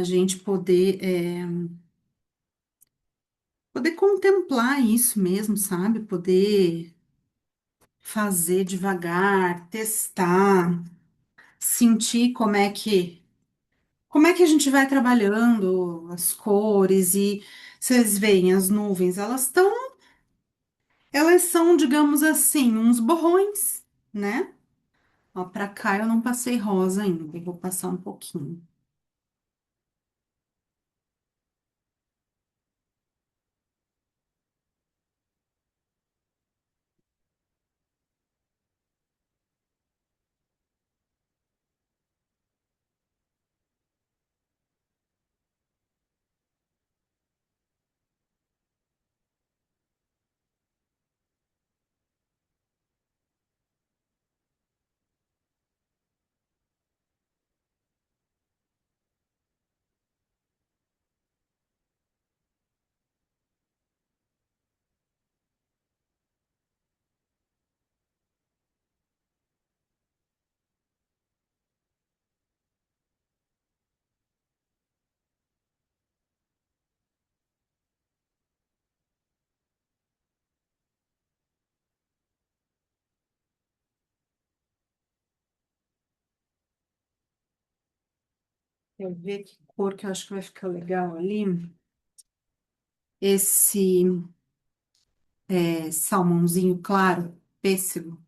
gente poder contemplar isso mesmo, sabe? Poder fazer devagar, testar, sentir como é que a gente vai trabalhando as cores e vocês veem as nuvens, elas são, digamos assim, uns borrões, né? Ó, pra cá eu não passei rosa ainda, eu vou passar um pouquinho. Eu ver que cor que eu acho que vai ficar legal ali. Esse salmãozinho claro, pêssego.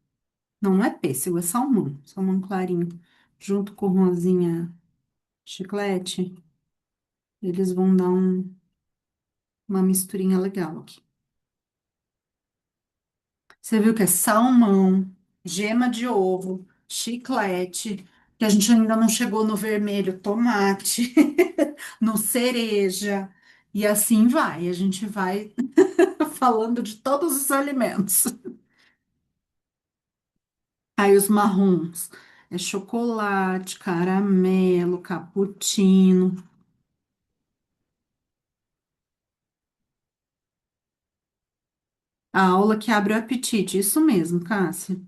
Não, não é pêssego, é salmão. Salmão clarinho. Junto com rosinha chiclete, eles vão dar uma misturinha legal aqui. Você viu que é salmão, gema de ovo, chiclete, que a gente ainda não chegou no vermelho, tomate, no cereja, e assim vai. A gente vai falando de todos os alimentos. Aí os marrons é chocolate, caramelo, cappuccino. A aula que abre o apetite, isso mesmo, Cássia.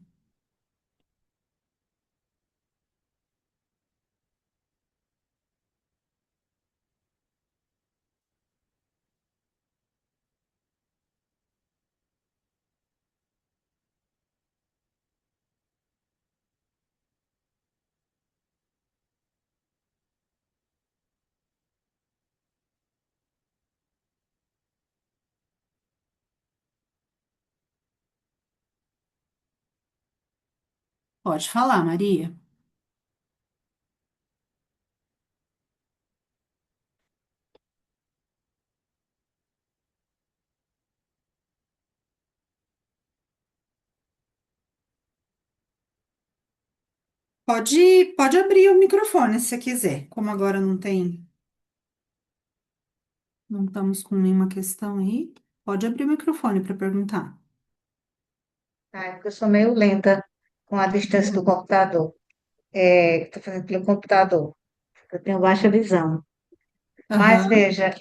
Pode falar, Maria. Pode abrir o microfone se você quiser. Como agora não estamos com nenhuma questão aí. Pode abrir o microfone para perguntar. Ah, é porque eu sou meio lenta com a distância do computador. Estou fazendo pelo computador. Eu tenho baixa visão. Mas Aham. veja,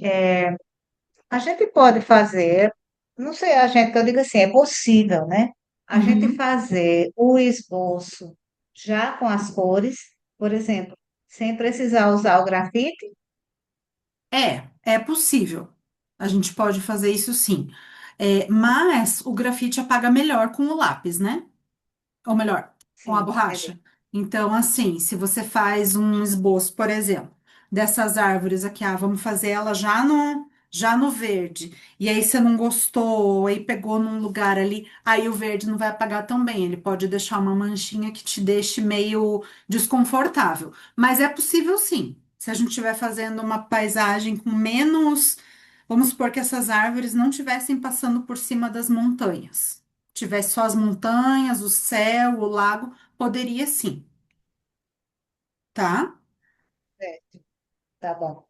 a gente pode fazer, não sei, a gente, que eu digo assim, é possível, né? A gente Uhum. fazer o esboço já com as cores, por exemplo, sem precisar usar o grafite. É possível. A gente pode fazer isso sim. Mas o grafite apaga melhor com o lápis, né? Ou melhor, com a Sim, borracha. entendi. Então, assim, se você faz um esboço, por exemplo, dessas árvores aqui, vamos fazer ela já no verde. E aí você não gostou, aí pegou num lugar ali, aí o verde não vai apagar tão bem. Ele pode deixar uma manchinha que te deixe meio desconfortável. Mas é possível sim. Se a gente estiver fazendo uma paisagem com menos, vamos supor que essas árvores não estivessem passando por cima das montanhas, tivesse só as montanhas, o céu, o lago, poderia sim, tá? Certo, tá bom.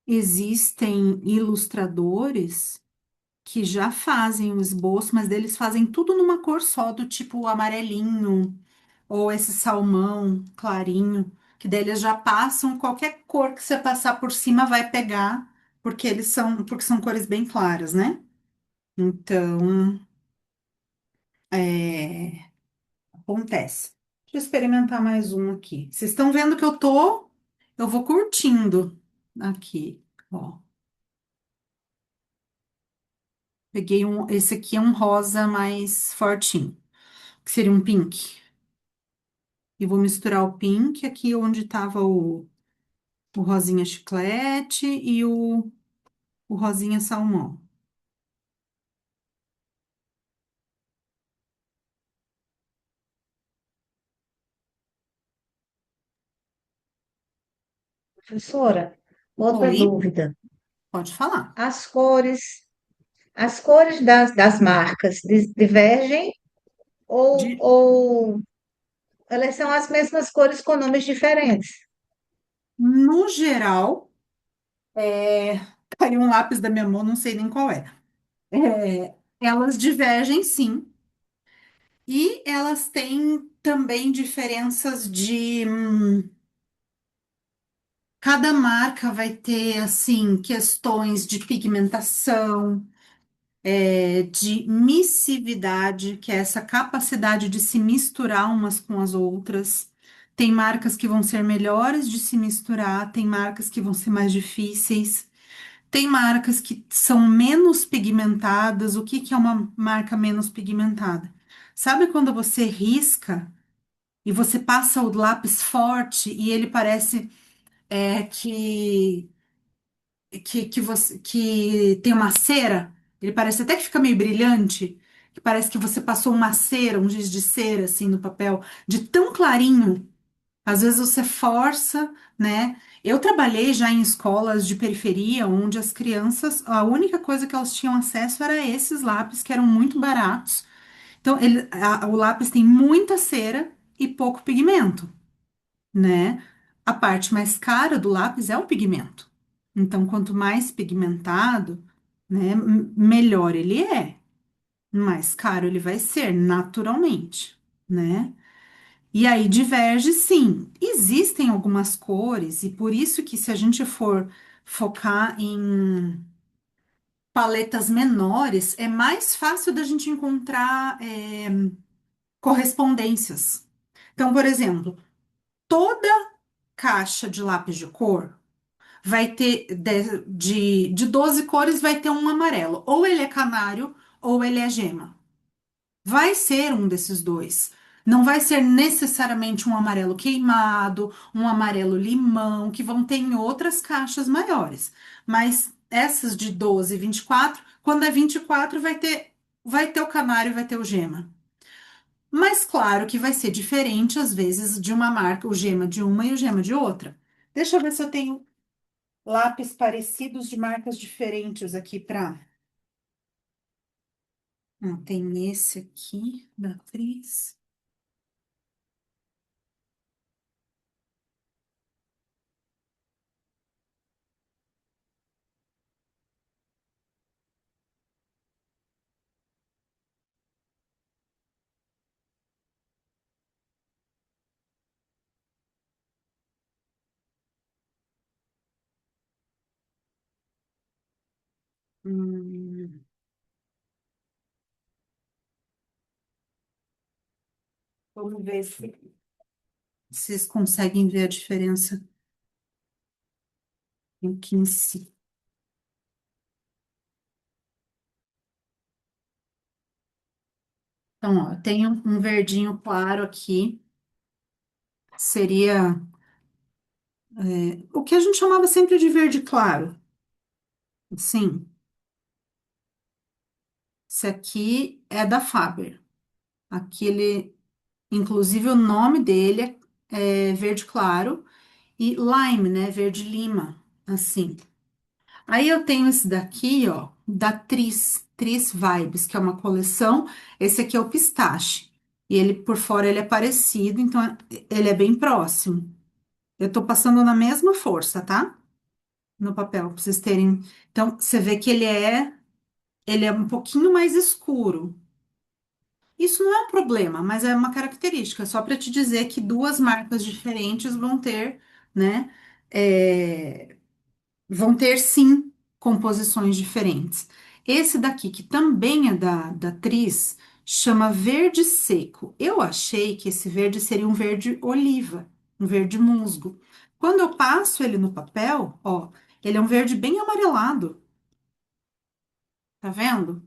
Existem ilustradores que já fazem o esboço, mas eles fazem tudo numa cor só, do tipo amarelinho ou esse salmão clarinho, que daí eles já passam qualquer cor que você passar por cima vai pegar, porque são cores bem claras, né? Então, acontece. Deixa eu experimentar mais um aqui. Vocês estão vendo que eu vou curtindo aqui, ó. Peguei esse aqui é um rosa mais fortinho, que seria um pink. E vou misturar o pink aqui onde estava o rosinha chiclete e o rosinha salmão. Professora, outra Oi, dúvida. pode falar. As cores, as cores das marcas divergem De- ou elas são as mesmas cores com nomes diferentes? no geral, caiu um lápis da minha mão, não sei nem qual é. Elas divergem, sim. E elas têm também diferenças de. Cada marca vai ter, assim, questões de pigmentação, de missividade, que é essa capacidade de se misturar umas com as outras. Tem marcas que vão ser melhores de se misturar, tem marcas que vão ser mais difíceis. Tem marcas que são menos pigmentadas. O que que é uma marca menos pigmentada? Sabe quando você risca e você passa o lápis forte e ele parece que tem uma cera, ele parece até que fica meio brilhante, que parece que você passou uma cera, um giz de cera assim no papel, de tão clarinho. Às vezes você força, né? Eu trabalhei já em escolas de periferia, onde as crianças, a única coisa que elas tinham acesso era esses lápis que eram muito baratos. Então, o lápis tem muita cera e pouco pigmento, né? A parte mais cara do lápis é o pigmento. Então, quanto mais pigmentado, né, melhor ele é. Mais caro ele vai ser, naturalmente, né? E aí diverge, sim. Existem algumas cores, e por isso que se a gente for focar em paletas menores, é mais fácil da gente encontrar correspondências. Então, por exemplo, toda caixa de lápis de cor vai ter de 12 cores, vai ter um amarelo. Ou ele é canário, ou ele é gema. Vai ser um desses dois. Não vai ser necessariamente um amarelo queimado, um amarelo limão, que vão ter em outras caixas maiores. Mas essas de 12 e 24, quando é 24, vai ter o canário, vai ter o gema. Mas claro que vai ser diferente, às vezes, de uma marca, o gema de uma e o gema de outra. Deixa eu ver se eu tenho lápis parecidos de marcas diferentes aqui para. Tem esse aqui da atriz. Hum, vamos ver se vocês conseguem ver a diferença aqui em si. Então, ó, eu tenho um verdinho claro aqui, seria o que a gente chamava sempre de verde claro. Sim, esse aqui é da Faber. Aqui ele, inclusive o nome dele é verde claro e lime, né? Verde lima, assim. Aí eu tenho esse daqui, ó, da Tris Vibes, que é uma coleção. Esse aqui é o pistache. E ele por fora ele é parecido, então ele é bem próximo. Eu tô passando na mesma força, tá? No papel, pra vocês terem. Então, você vê que ele é um pouquinho mais escuro. Isso não é um problema, mas é uma característica, só para te dizer que duas marcas diferentes vão ter, né? é, Vão ter sim composições diferentes. Esse daqui, que também é da Tris, chama verde seco. Eu achei que esse verde seria um verde oliva, um verde musgo. Quando eu passo ele no papel, ó, ele é um verde bem amarelado, tá vendo?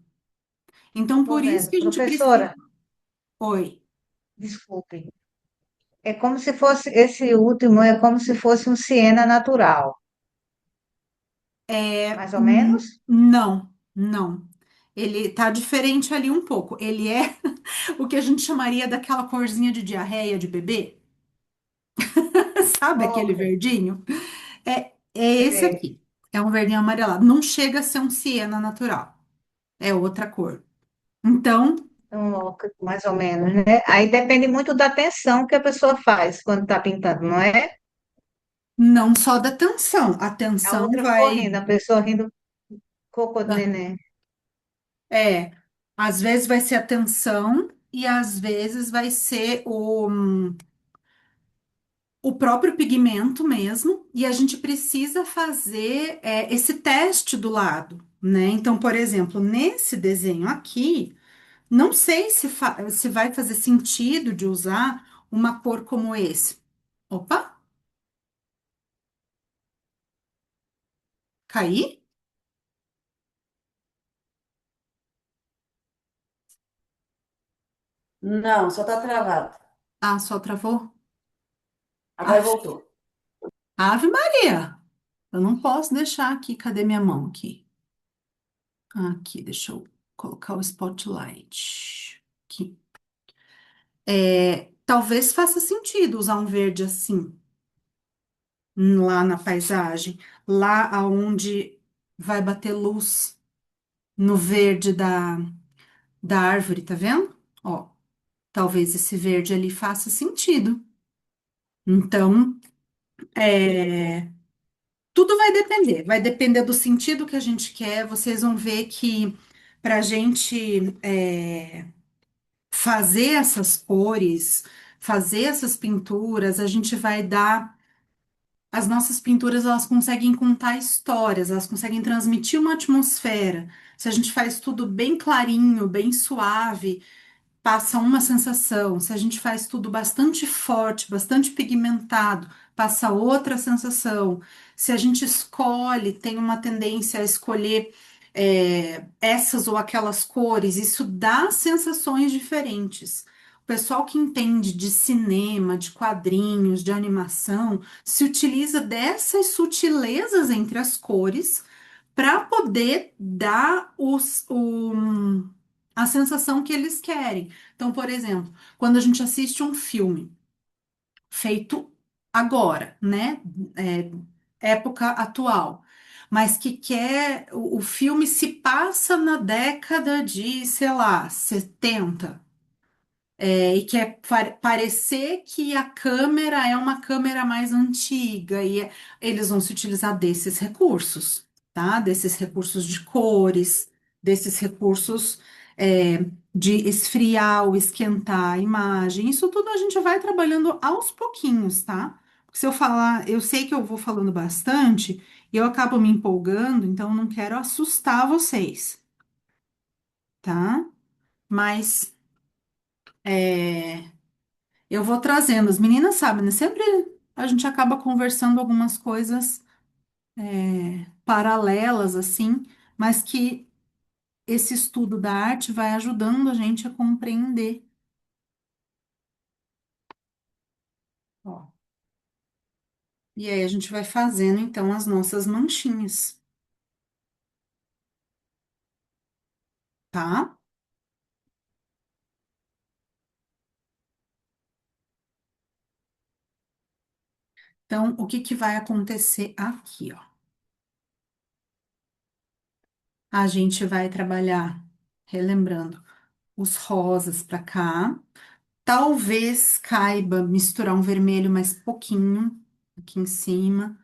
Então, Estou por isso vendo. que a gente precisa. Professora, Oi. desculpe. É como se fosse, esse último é como se fosse um siena natural, mais ou menos? Não, não. Ele tá diferente ali um pouco. Ele é o que a gente chamaria daquela corzinha de diarreia de bebê. Sabe aquele Ok, verdinho? É esse sei. aqui. É um verdinho amarelado. Não chega a ser um siena natural. É outra cor. Então, Então, ok, mais ou menos, né? Aí depende muito da atenção que a pessoa faz quando está pintando, não é? não só da tensão. A A tensão outra vai. correndo, a pessoa rindo cocô de Ah, neném. É. Às vezes vai ser a tensão e às vezes vai ser o próprio pigmento mesmo, e a gente precisa fazer esse teste do lado, né? Então, por exemplo, nesse desenho aqui, não sei se vai fazer sentido de usar uma cor como esse. Opa, caí? Não, só tá travado. Ah, só travou? Agora Ave, voltou. Ave Maria! Eu não posso deixar aqui. Cadê minha mão aqui? Aqui, deixa eu colocar o spotlight. Aqui. Talvez faça sentido usar um verde assim, lá na paisagem, lá aonde vai bater luz no verde da árvore, tá vendo? Ó, talvez esse verde ali faça sentido. Então, tudo vai depender do sentido que a gente quer. Vocês vão ver que para a gente fazer essas cores, fazer essas pinturas, a gente vai dar. As nossas pinturas, elas conseguem contar histórias, elas conseguem transmitir uma atmosfera. Se a gente faz tudo bem clarinho, bem suave, passa uma sensação. Se a gente faz tudo bastante forte, bastante pigmentado, passa outra sensação. Se a gente escolhe, tem uma tendência a escolher essas ou aquelas cores, isso dá sensações diferentes. O pessoal que entende de cinema, de quadrinhos, de animação, se utiliza dessas sutilezas entre as cores para poder dar a sensação que eles querem. Então, por exemplo, quando a gente assiste um filme feito agora, né? Época atual. mas que quer. O filme se passa na década de, sei lá, 70. E quer parecer que a câmera é uma câmera mais antiga, eles vão se utilizar desses recursos, tá? Desses recursos de cores, desses recursos de esfriar ou esquentar a imagem. Isso tudo a gente vai trabalhando aos pouquinhos, tá? Porque se eu falar, eu sei que eu vou falando bastante e eu acabo me empolgando, então eu não quero assustar vocês, tá? Mas. é, Eu vou trazendo, as meninas sabem, né? Sempre a gente acaba conversando algumas coisas paralelas, assim, mas que esse estudo da arte vai ajudando a gente a compreender. Ó. E aí a gente vai fazendo, então, as nossas manchinhas, tá? Então, o que que vai acontecer aqui, ó? A gente vai trabalhar, relembrando, os rosas para cá. Talvez caiba misturar um vermelho mais pouquinho aqui em cima.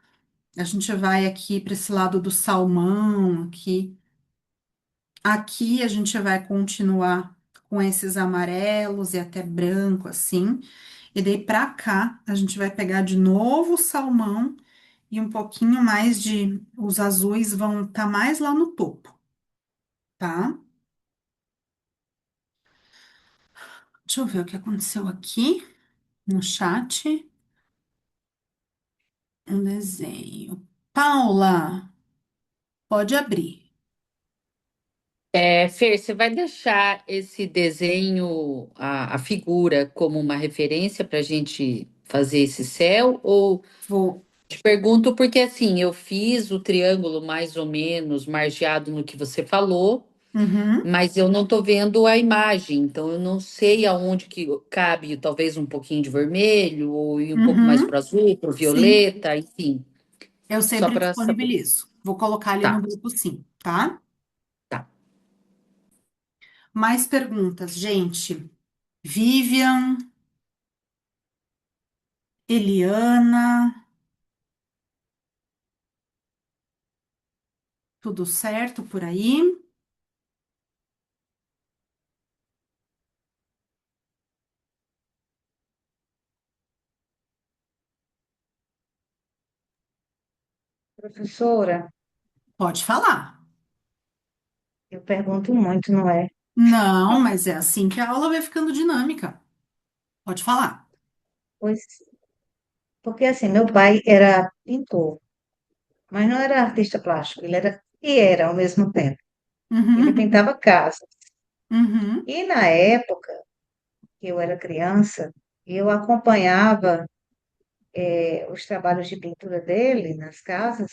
A gente vai aqui para esse lado do salmão, aqui. Aqui a gente vai continuar com esses amarelos e até branco, assim. E daí para cá, a gente vai pegar de novo o salmão e um pouquinho mais de. Os azuis vão estar mais lá no topo, tá? Deixa eu ver o que aconteceu aqui no chat. Um desenho. Paula, pode abrir. Fer, você vai deixar esse desenho, a figura, como uma referência para a gente fazer esse céu? Ou Vou. te pergunto porque assim, eu fiz o triângulo mais ou menos margeado no que você falou, Uhum, mas eu não estou vendo a imagem, então eu não sei aonde que cabe, talvez um pouquinho de vermelho, ou ir um pouco mais uhum, para azul, para sim. violeta, enfim, Eu só sempre para saber. disponibilizo. Vou colocar ali no Tá, grupo, sim, tá? tá. Mais perguntas, gente. Vivian, Eliana, tudo certo por aí? Professora, Pode falar. eu pergunto muito, não é? Não, mas é assim que a aula vai ficando dinâmica. Pode falar. Pois, porque assim, meu pai era pintor, mas não era artista plástico, ele era e era ao mesmo tempo. Ele Uhum, pintava casas. uhum, E na época que eu era criança, eu acompanhava os trabalhos de pintura dele nas casas.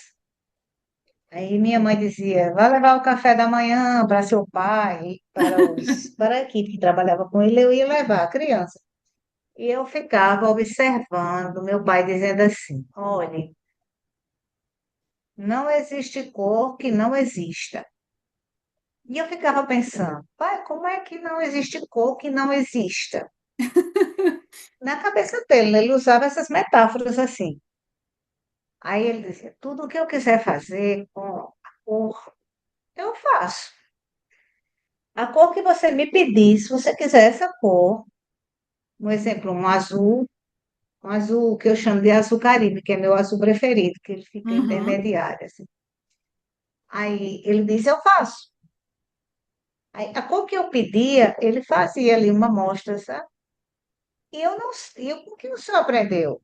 Aí minha mãe dizia, vai levar o café da manhã para seu pai, para a equipe que trabalhava com ele, eu ia levar a criança. E eu ficava observando meu pai dizendo assim, olhe, não existe cor que não exista. E eu ficava pensando, pai, como é que não existe cor que não exista? Na cabeça dele, né, ele usava essas metáforas assim. Aí ele dizia, tudo o que eu quiser fazer com a cor, eu faço. A cor que você me pedir, se você quiser essa cor, um exemplo, um azul que eu chamo de azul Caribe, que é meu azul preferido, que ele fica uhum. intermediário, assim. Aí ele disse, eu faço. Aí, a cor que eu pedia, ele fazia ali uma amostra, sabe? E eu não sei, o que o senhor aprendeu?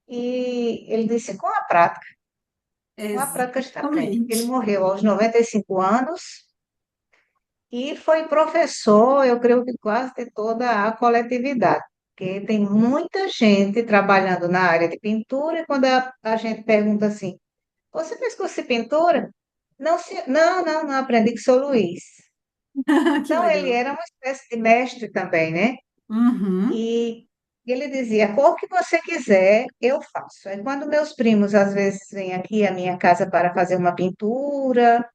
E ele disse, com a prática está aprende. Ele Exatamente. morreu aos 95 anos e foi professor, eu creio que quase de toda a coletividade, porque tem muita gente trabalhando na área de pintura e quando a gente pergunta assim, você fez curso de pintura? Não, não aprendi com o seu Luiz. Que Então ele legal. era uma espécie de mestre também, né? Uhum, E E ele dizia, a cor que você quiser, eu faço. Aí quando meus primos às vezes vêm aqui à minha casa para fazer uma pintura,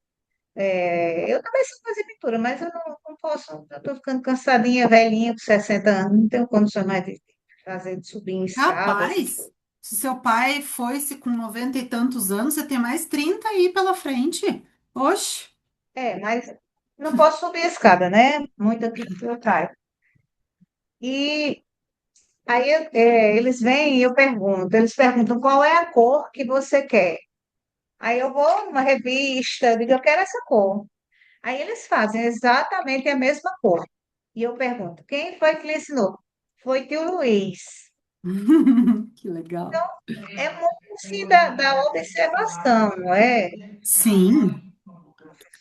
eu também sei fazer pintura, mas eu não posso, eu estou ficando cansadinha, velhinha, com 60 anos, não tenho condições mais de fazer, de subir em escada, essas Rapaz, coisas. se seu pai foi-se com 90 e tantos anos, você tem mais 30 aí pela frente. Oxe. Mas não posso subir a escada, né? Muita pintura cai. E aí eles vêm e eles perguntam qual é a cor que você quer. Aí eu vou numa revista, eu digo, eu quero essa cor. Aí eles fazem exatamente a mesma cor. E eu pergunto, quem foi que lhe ensinou? Foi tio Luiz. Que legal. É muito assim da observação, não é? Sim,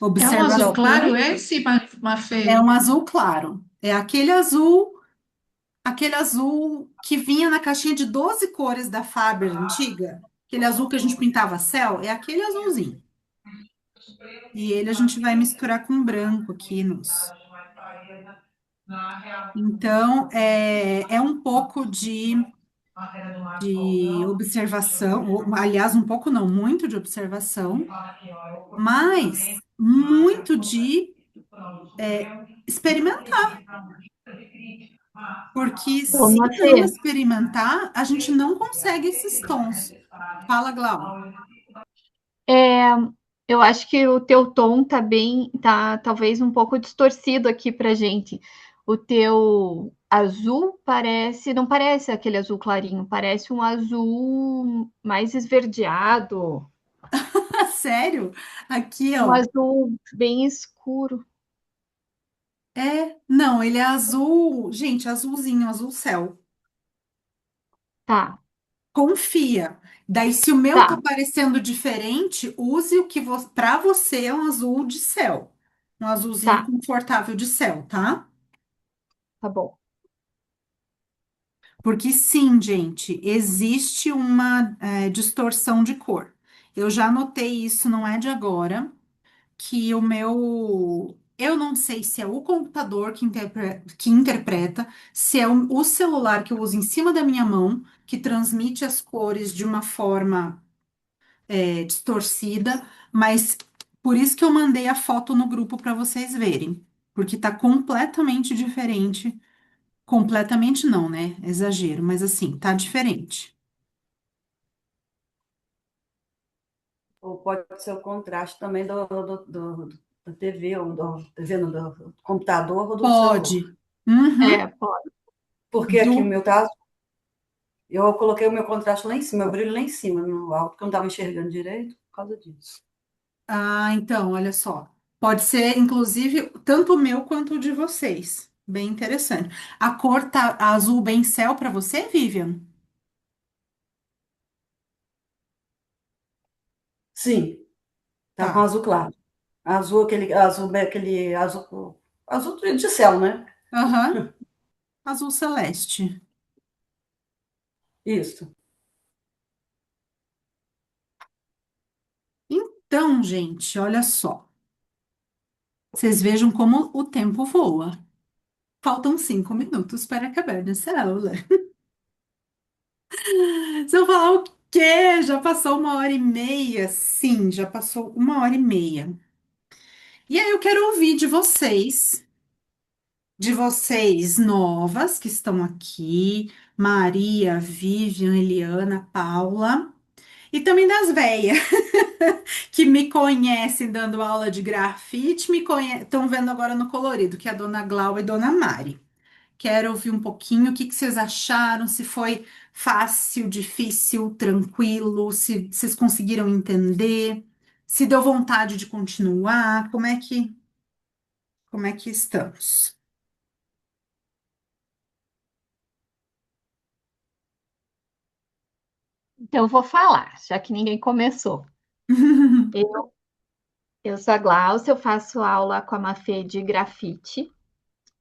É um azul claro observação esse, é Mafê? um azul claro. É aquele azul que vinha na caixinha de 12 cores da Faber antiga. Aquele azul que a gente pintava céu, é aquele azulzinho. E ele a gente vai misturar com branco aqui nos. Então, é um pouco de observação, aliás, um pouco não, muito de observação, mas muito de experimentar, porque Ô, se não Mafê, experimentar, a gente não consegue esses tons. Fala, Glau. é, eu acho que o teu tom tá bem, tá talvez um pouco distorcido aqui pra gente. O teu azul parece, não parece aquele azul clarinho, parece um azul mais esverdeado, Sério? Aqui, um ó. azul bem escuro. Não, ele é azul, gente, azulzinho, azul céu. Tá, Confia. Daí, se o meu tá tá, parecendo diferente, use o que para você é um azul de céu. Um azulzinho tá, confortável de céu, tá? tá bom. Porque sim, gente, existe uma distorção de cor. Eu já notei isso, não é de agora, que o meu. Eu não sei se é o computador que interpreta, se é o celular que eu uso em cima da minha mão, que transmite as cores de uma forma distorcida, mas por isso que eu mandei a foto no grupo para vocês verem, porque tá completamente diferente. Completamente não, né? Exagero, mas assim, tá diferente. Ou pode ser o contraste também da TV, ou do computador ou do celular. Pode. Uhum. É, pode. Porque aqui o Do... meu tá. Eu coloquei o meu contraste lá em cima, meu brilho lá em cima, no alto, porque eu não estava enxergando direito por causa disso. Ah, então, olha só. Pode ser, inclusive, tanto o meu quanto o de vocês. Bem interessante. A cor tá azul bem céu para você, Vivian? Sim, tá com Tá. azul claro. Azul, aquele azul, azul de céu, né? Aham. Azul celeste. Isso. Então, gente, olha só. Vocês vejam como o tempo voa. Faltam 5 minutos para acabar nessa aula. Se eu falar o quê? Já passou 1h30? Sim, já passou 1h30. E aí eu quero ouvir de vocês novas que estão aqui, Maria, Vivian, Eliana, Paula, e também das véias que me conhecem dando aula de grafite, estão vendo agora no colorido, que é a Dona Glau e Dona Mari. Quero ouvir um pouquinho o que que vocês acharam, se foi fácil, difícil, tranquilo, se vocês conseguiram entender, se deu vontade de continuar, como é que estamos? Então eu vou falar, já que ninguém começou. Eu, eu sou a Glaucia, eu faço aula com a Mafê de grafite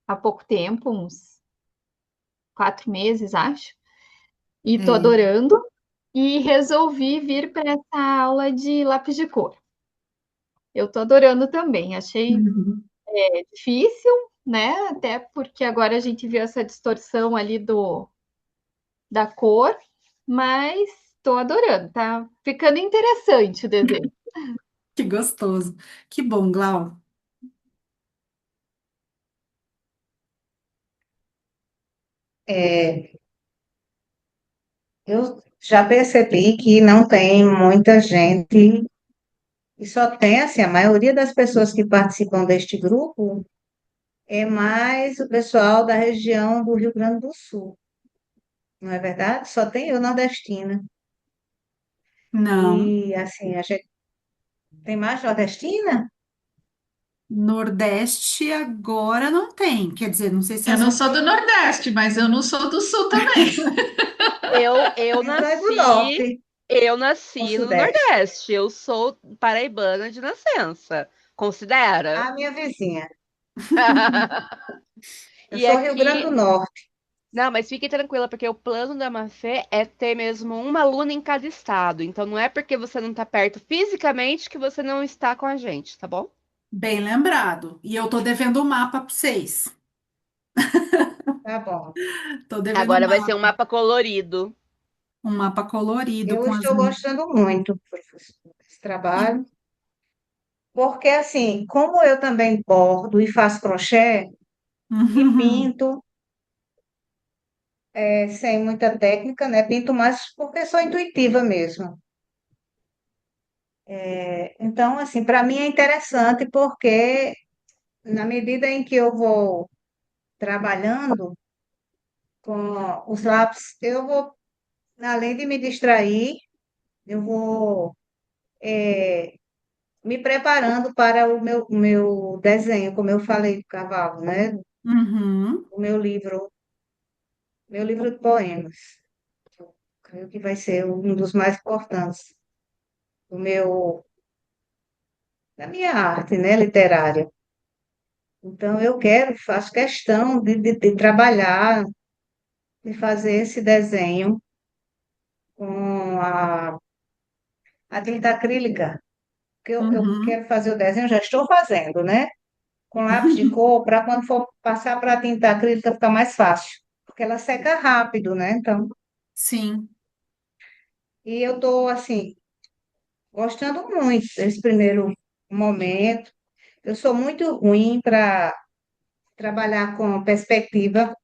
há pouco tempo, uns 4 meses, acho. E tô É. adorando. E resolvi vir para essa aula de lápis de cor. Eu tô adorando também. Achei difícil, né? Até porque agora a gente viu essa distorção ali da cor, mas estou adorando, tá ficando interessante o desenho. Que gostoso. Que bom, Glau. É, eu já percebi que não tem muita gente, e só tem, assim, a maioria das pessoas que participam deste grupo é mais o pessoal da região do Rio Grande do Sul, não é verdade? Só tem eu nordestina. Não, E, assim, a gente tem mais nordestina? Nordeste agora não tem. Quer dizer, não sei se Eu as não outras. sou do Nordeste, mas eu não sou do Sul também. Eu Então é do nasci, norte eu ou nasci no sudeste. Nordeste. Eu sou paraibana de nascença. Considera? A minha vizinha. Eu E sou Rio Grande do aqui, Norte. não, mas fique tranquila, porque o plano da Mafê é ter mesmo uma aluna em cada estado. Então não é porque você não tá perto fisicamente que você não está com a gente, tá bom? Bem lembrado. E eu tô devendo o mapa para vocês. Tá bom. Tô devendo Agora vai ser um mapa colorido. um mapa colorido Eu com as. estou gostando muito, professor, desse Que- trabalho, porque, assim, como eu também bordo e faço crochê e pinto, sem muita técnica, né? Pinto mais porque sou intuitiva mesmo. Então, assim, para mim é interessante porque, na medida em que eu vou trabalhando com os lápis, eu vou, além de me distrair, eu vou me preparando para o meu desenho, como eu falei do cavalo, né? Uhum, O meu livro de poemas. Eu creio que vai ser um dos mais importantes do da minha arte, né, literária. Então, eu quero, faço questão de trabalhar, de fazer esse desenho com a tinta acrílica, que eu uhum. quero fazer o desenho, já estou fazendo, né? Com lápis de cor, para quando for passar para a tinta acrílica ficar mais fácil, porque ela seca rápido, né? Então, Sim, e eu estou, assim, gostando muito desse primeiro momento. Eu sou muito ruim para trabalhar com perspectiva,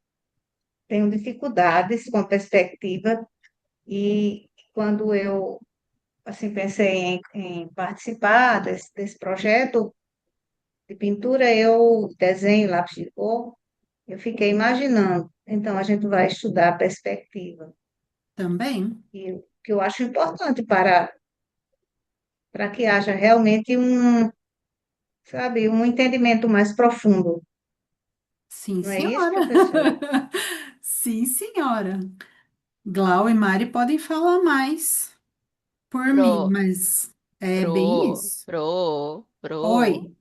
tenho dificuldades com perspectiva, e quando eu, assim, pensei em participar desse projeto de pintura, eu desenho lápis de cor, eu fiquei imaginando. Então, a gente vai estudar perspectiva, também. e o que eu acho importante para que haja realmente sabe, um entendimento mais profundo. Sim, Não é isso, senhora. professora? Sim, senhora. Glau e Mari podem falar mais por mim, Pro, mas é bem pro, isso. pro, pro. Oi.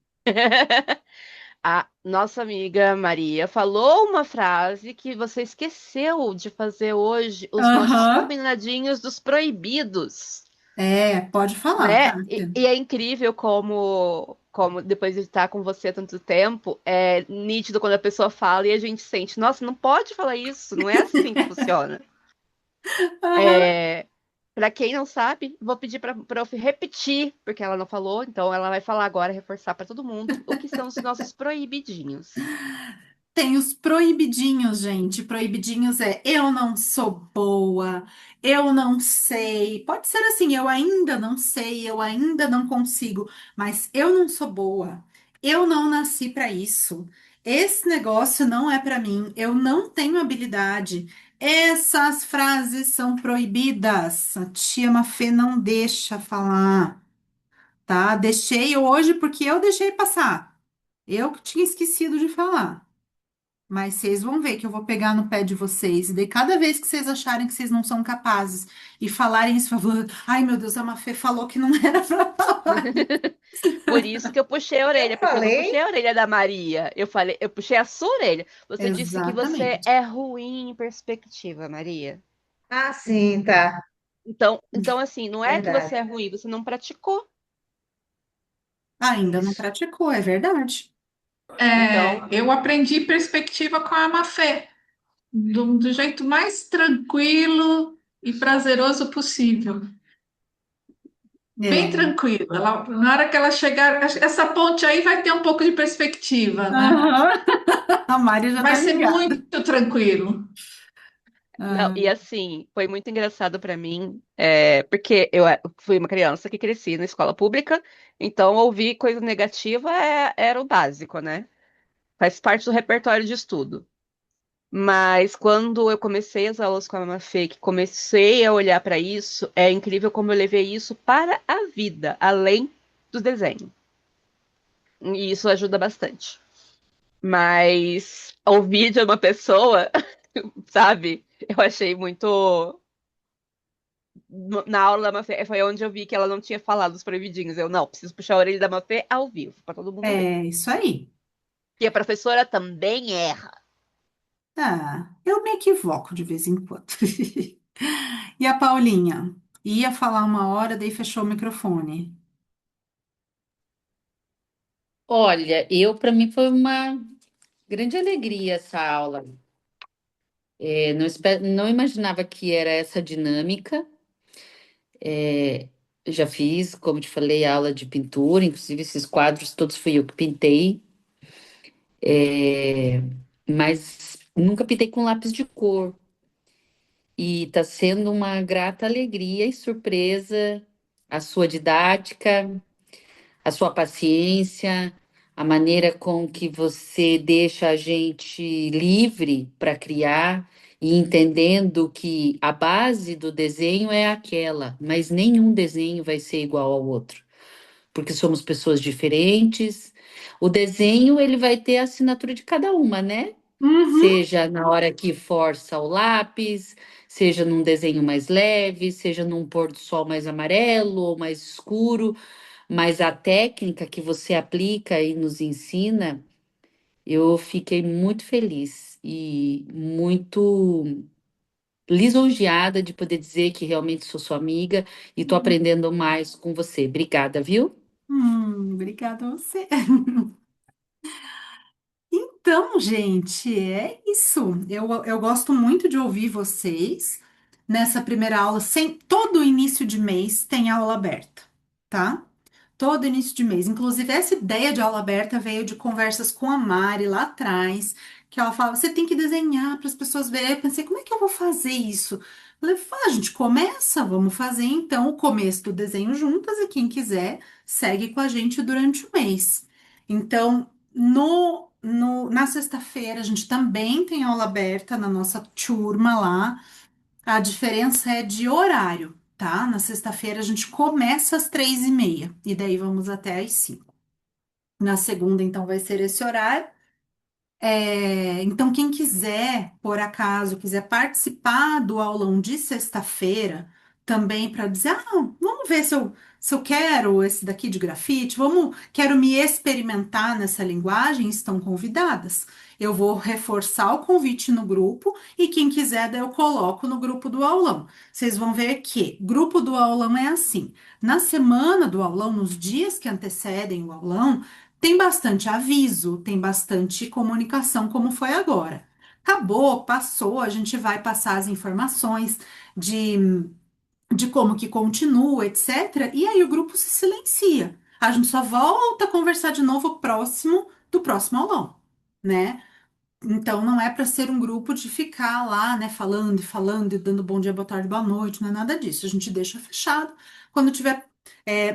A nossa amiga Maria falou uma frase que você esqueceu de fazer hoje, os nossos Aham. combinadinhos dos proibidos, É, pode falar, né? Kátia. E é incrível como depois de estar com você há tanto tempo, é nítido quando a pessoa fala e a gente sente, nossa, não pode falar isso, não é assim que funciona. Aham. É, para quem não sabe, vou pedir para a prof repetir, porque ela não falou, então ela vai falar agora, reforçar para todo mundo o que são os nossos proibidinhos. Tem os proibidinhos, gente. Proibidinhos é eu não sou boa, eu não sei. Pode ser assim, eu ainda não sei, eu ainda não consigo, mas eu não sou boa. Eu não nasci para isso. Esse negócio não é para mim. Eu não tenho habilidade. Essas frases são proibidas. A tia Mafê não deixa falar, tá? Deixei hoje porque eu deixei passar. Eu que tinha esquecido de falar. Mas vocês vão ver que eu vou pegar no pé de vocês. E daí, cada vez que vocês acharem que vocês não são capazes e falarem isso, falando, ai meu Deus, a Mafê falou que não era pra falar. Por isso que eu puxei a Eu orelha, porque eu não falei, puxei a orelha da Maria. Eu falei, eu puxei a sua orelha. Você disse que você Exatamente. é ruim em perspectiva, Maria. ah, sim, tá, Então assim, não é que você verdade. é ruim, você não praticou. Ainda não Isso. praticou, é verdade. É, Então, eu aprendi perspectiva com a Mafê. do jeito mais tranquilo e prazeroso possível. Bem É. tranquilo. Na hora que ela chegar, essa ponte aí vai ter um pouco de perspectiva, né? Aham. A Mari já Vai tá ser ligada. muito tranquilo. Não, Ah, e assim, foi muito engraçado pra mim, porque eu fui uma criança que cresci na escola pública, então ouvir coisa negativa era o básico, né? Faz parte do repertório de estudo. Mas quando eu comecei as aulas com a Mama Fê, que comecei a olhar para isso, é incrível como eu levei isso para a vida, além do desenho. E isso ajuda bastante. Mas ouvir de uma pessoa, sabe? Eu achei muito. Na aula da Mafê foi onde eu vi que ela não tinha falado os proibidinhos. Eu, não, preciso puxar a orelha da Mafê ao vivo, para todo mundo ver. é isso aí. E a professora também erra. Ah, eu me equivoco de vez em quando. E a Paulinha? Ia falar uma hora, daí fechou o microfone. Olha, para mim foi uma grande alegria essa aula. Não imaginava que era essa dinâmica. É, já fiz, como te falei, aula de pintura, inclusive esses quadros todos fui eu que pintei. É, mas nunca pintei com lápis de cor. E está sendo uma grata alegria e surpresa a sua didática, a sua paciência, a maneira com que você deixa a gente livre para criar e entendendo que a base do desenho é aquela, mas nenhum desenho vai ser igual ao outro, porque somos pessoas diferentes. O desenho ele vai ter a assinatura de cada uma, né? Uhum. Seja na hora que força o lápis, seja num desenho mais leve, seja num pôr do sol mais amarelo ou mais escuro, mas a técnica que você aplica e nos ensina, eu fiquei muito feliz e muito lisonjeada de poder dizer que realmente sou sua amiga e tô aprendendo mais com você. Obrigada, viu? Obrigada a você. Então, gente, é isso. Eu gosto muito de ouvir vocês. Nessa primeira aula, todo início de mês tem aula aberta, tá? Todo início de mês. Inclusive, essa ideia de aula aberta veio de conversas com a Mari lá atrás, que ela falava, você tem que desenhar para as pessoas verem. Eu pensei, como é que eu vou fazer isso? Eu falei, a gente começa, vamos fazer então o começo do desenho juntas e quem quiser segue com a gente durante o mês. Então, na sexta-feira, a gente também tem aula aberta na nossa turma lá. A diferença é de horário, tá? Na sexta-feira, a gente começa às 3h30 e daí vamos até às 5. Na segunda, então, vai ser esse horário. Então, quem quiser, por acaso, quiser participar do aulão de sexta-feira, também para dizer, vamos ver se eu quero esse daqui de grafite, quero me experimentar nessa linguagem, estão convidadas. Eu vou reforçar o convite no grupo e quem quiser, daí eu coloco no grupo do aulão. Vocês vão ver que grupo do aulão é assim. Na semana do aulão, nos dias que antecedem o aulão, tem bastante aviso, tem bastante comunicação, como foi agora. Acabou, passou, a gente vai passar as informações de, de como que continua, etc. E aí o grupo se silencia. A gente só volta a conversar de novo próximo do próximo aulão, né? Então, não é para ser um grupo de ficar lá, né, falando e falando e dando bom dia, boa tarde, boa noite, não é nada disso. A gente deixa fechado. Quando tiver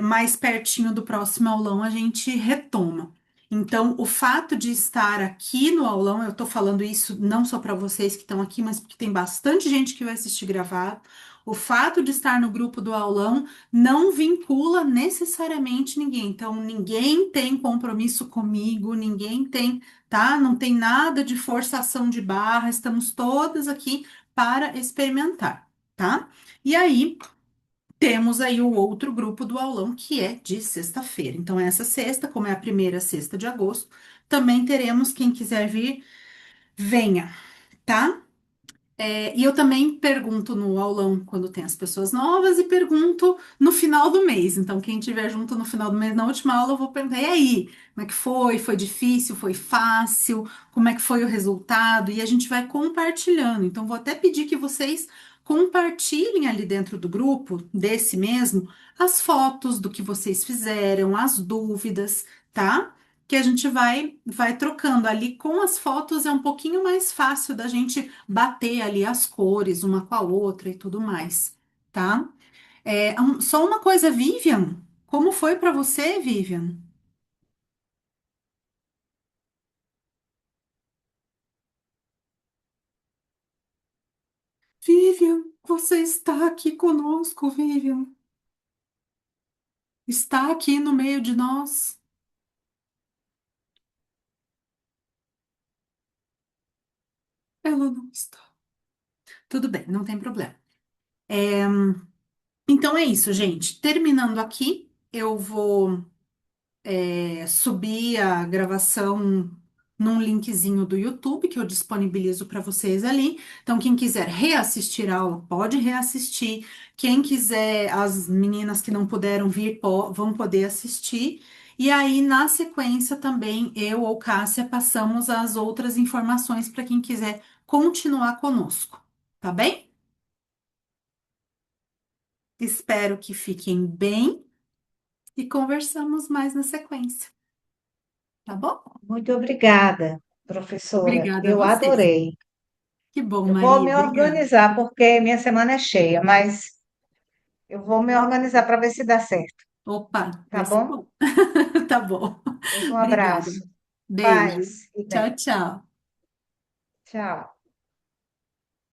mais pertinho do próximo aulão, a gente retoma. Então, o fato de estar aqui no aulão, eu tô falando isso não só para vocês que estão aqui, mas porque tem bastante gente que vai assistir gravado. O fato de estar no grupo do aulão não vincula necessariamente ninguém. Então, ninguém tem compromisso comigo, ninguém tem, tá? Não tem nada de forçação de barra, estamos todas aqui para experimentar, tá? E aí, temos aí o outro grupo do aulão, que é de sexta-feira. Então, essa sexta, como é a primeira sexta de agosto, também teremos, quem quiser vir, venha, tá? E eu também pergunto no aulão quando tem as pessoas novas e pergunto no final do mês. Então, quem estiver junto no final do mês, na última aula, eu vou perguntar: e aí, como é que foi? Foi difícil? Foi fácil? Como é que foi o resultado? E a gente vai compartilhando. Então, vou até pedir que vocês compartilhem ali dentro do grupo, desse mesmo, as fotos do que vocês fizeram, as dúvidas, tá? Que a gente vai trocando ali com as fotos, é um pouquinho mais fácil da gente bater ali as cores uma com a outra e tudo mais, tá? Só uma coisa, Vivian, como foi para você, Vivian? Vivian, você está aqui conosco, Vivian. Está aqui no meio de nós. Ela não está. Tudo bem, não tem problema. Então é isso, gente. Terminando aqui, eu vou subir a gravação num linkzinho do YouTube que eu disponibilizo para vocês ali. Então, quem quiser reassistir a aula, pode reassistir. Quem quiser, as meninas que não puderam vir, vão poder assistir. E aí, na sequência, também eu ou Cássia passamos as outras informações para quem quiser continuar conosco, tá bem? Espero que fiquem bem e conversamos mais na sequência, tá bom? Muito obrigada, professora. Obrigada a Eu vocês. adorei. Que bom, Eu vou Maria. me Obrigada. organizar, porque minha semana é cheia, mas eu vou me organizar para ver se dá certo, Opa, tá vai ser bom? bom. Tá bom. Pois um Obrigada. abraço. Beijo. Paz e Tchau, bem. tchau. Tchau.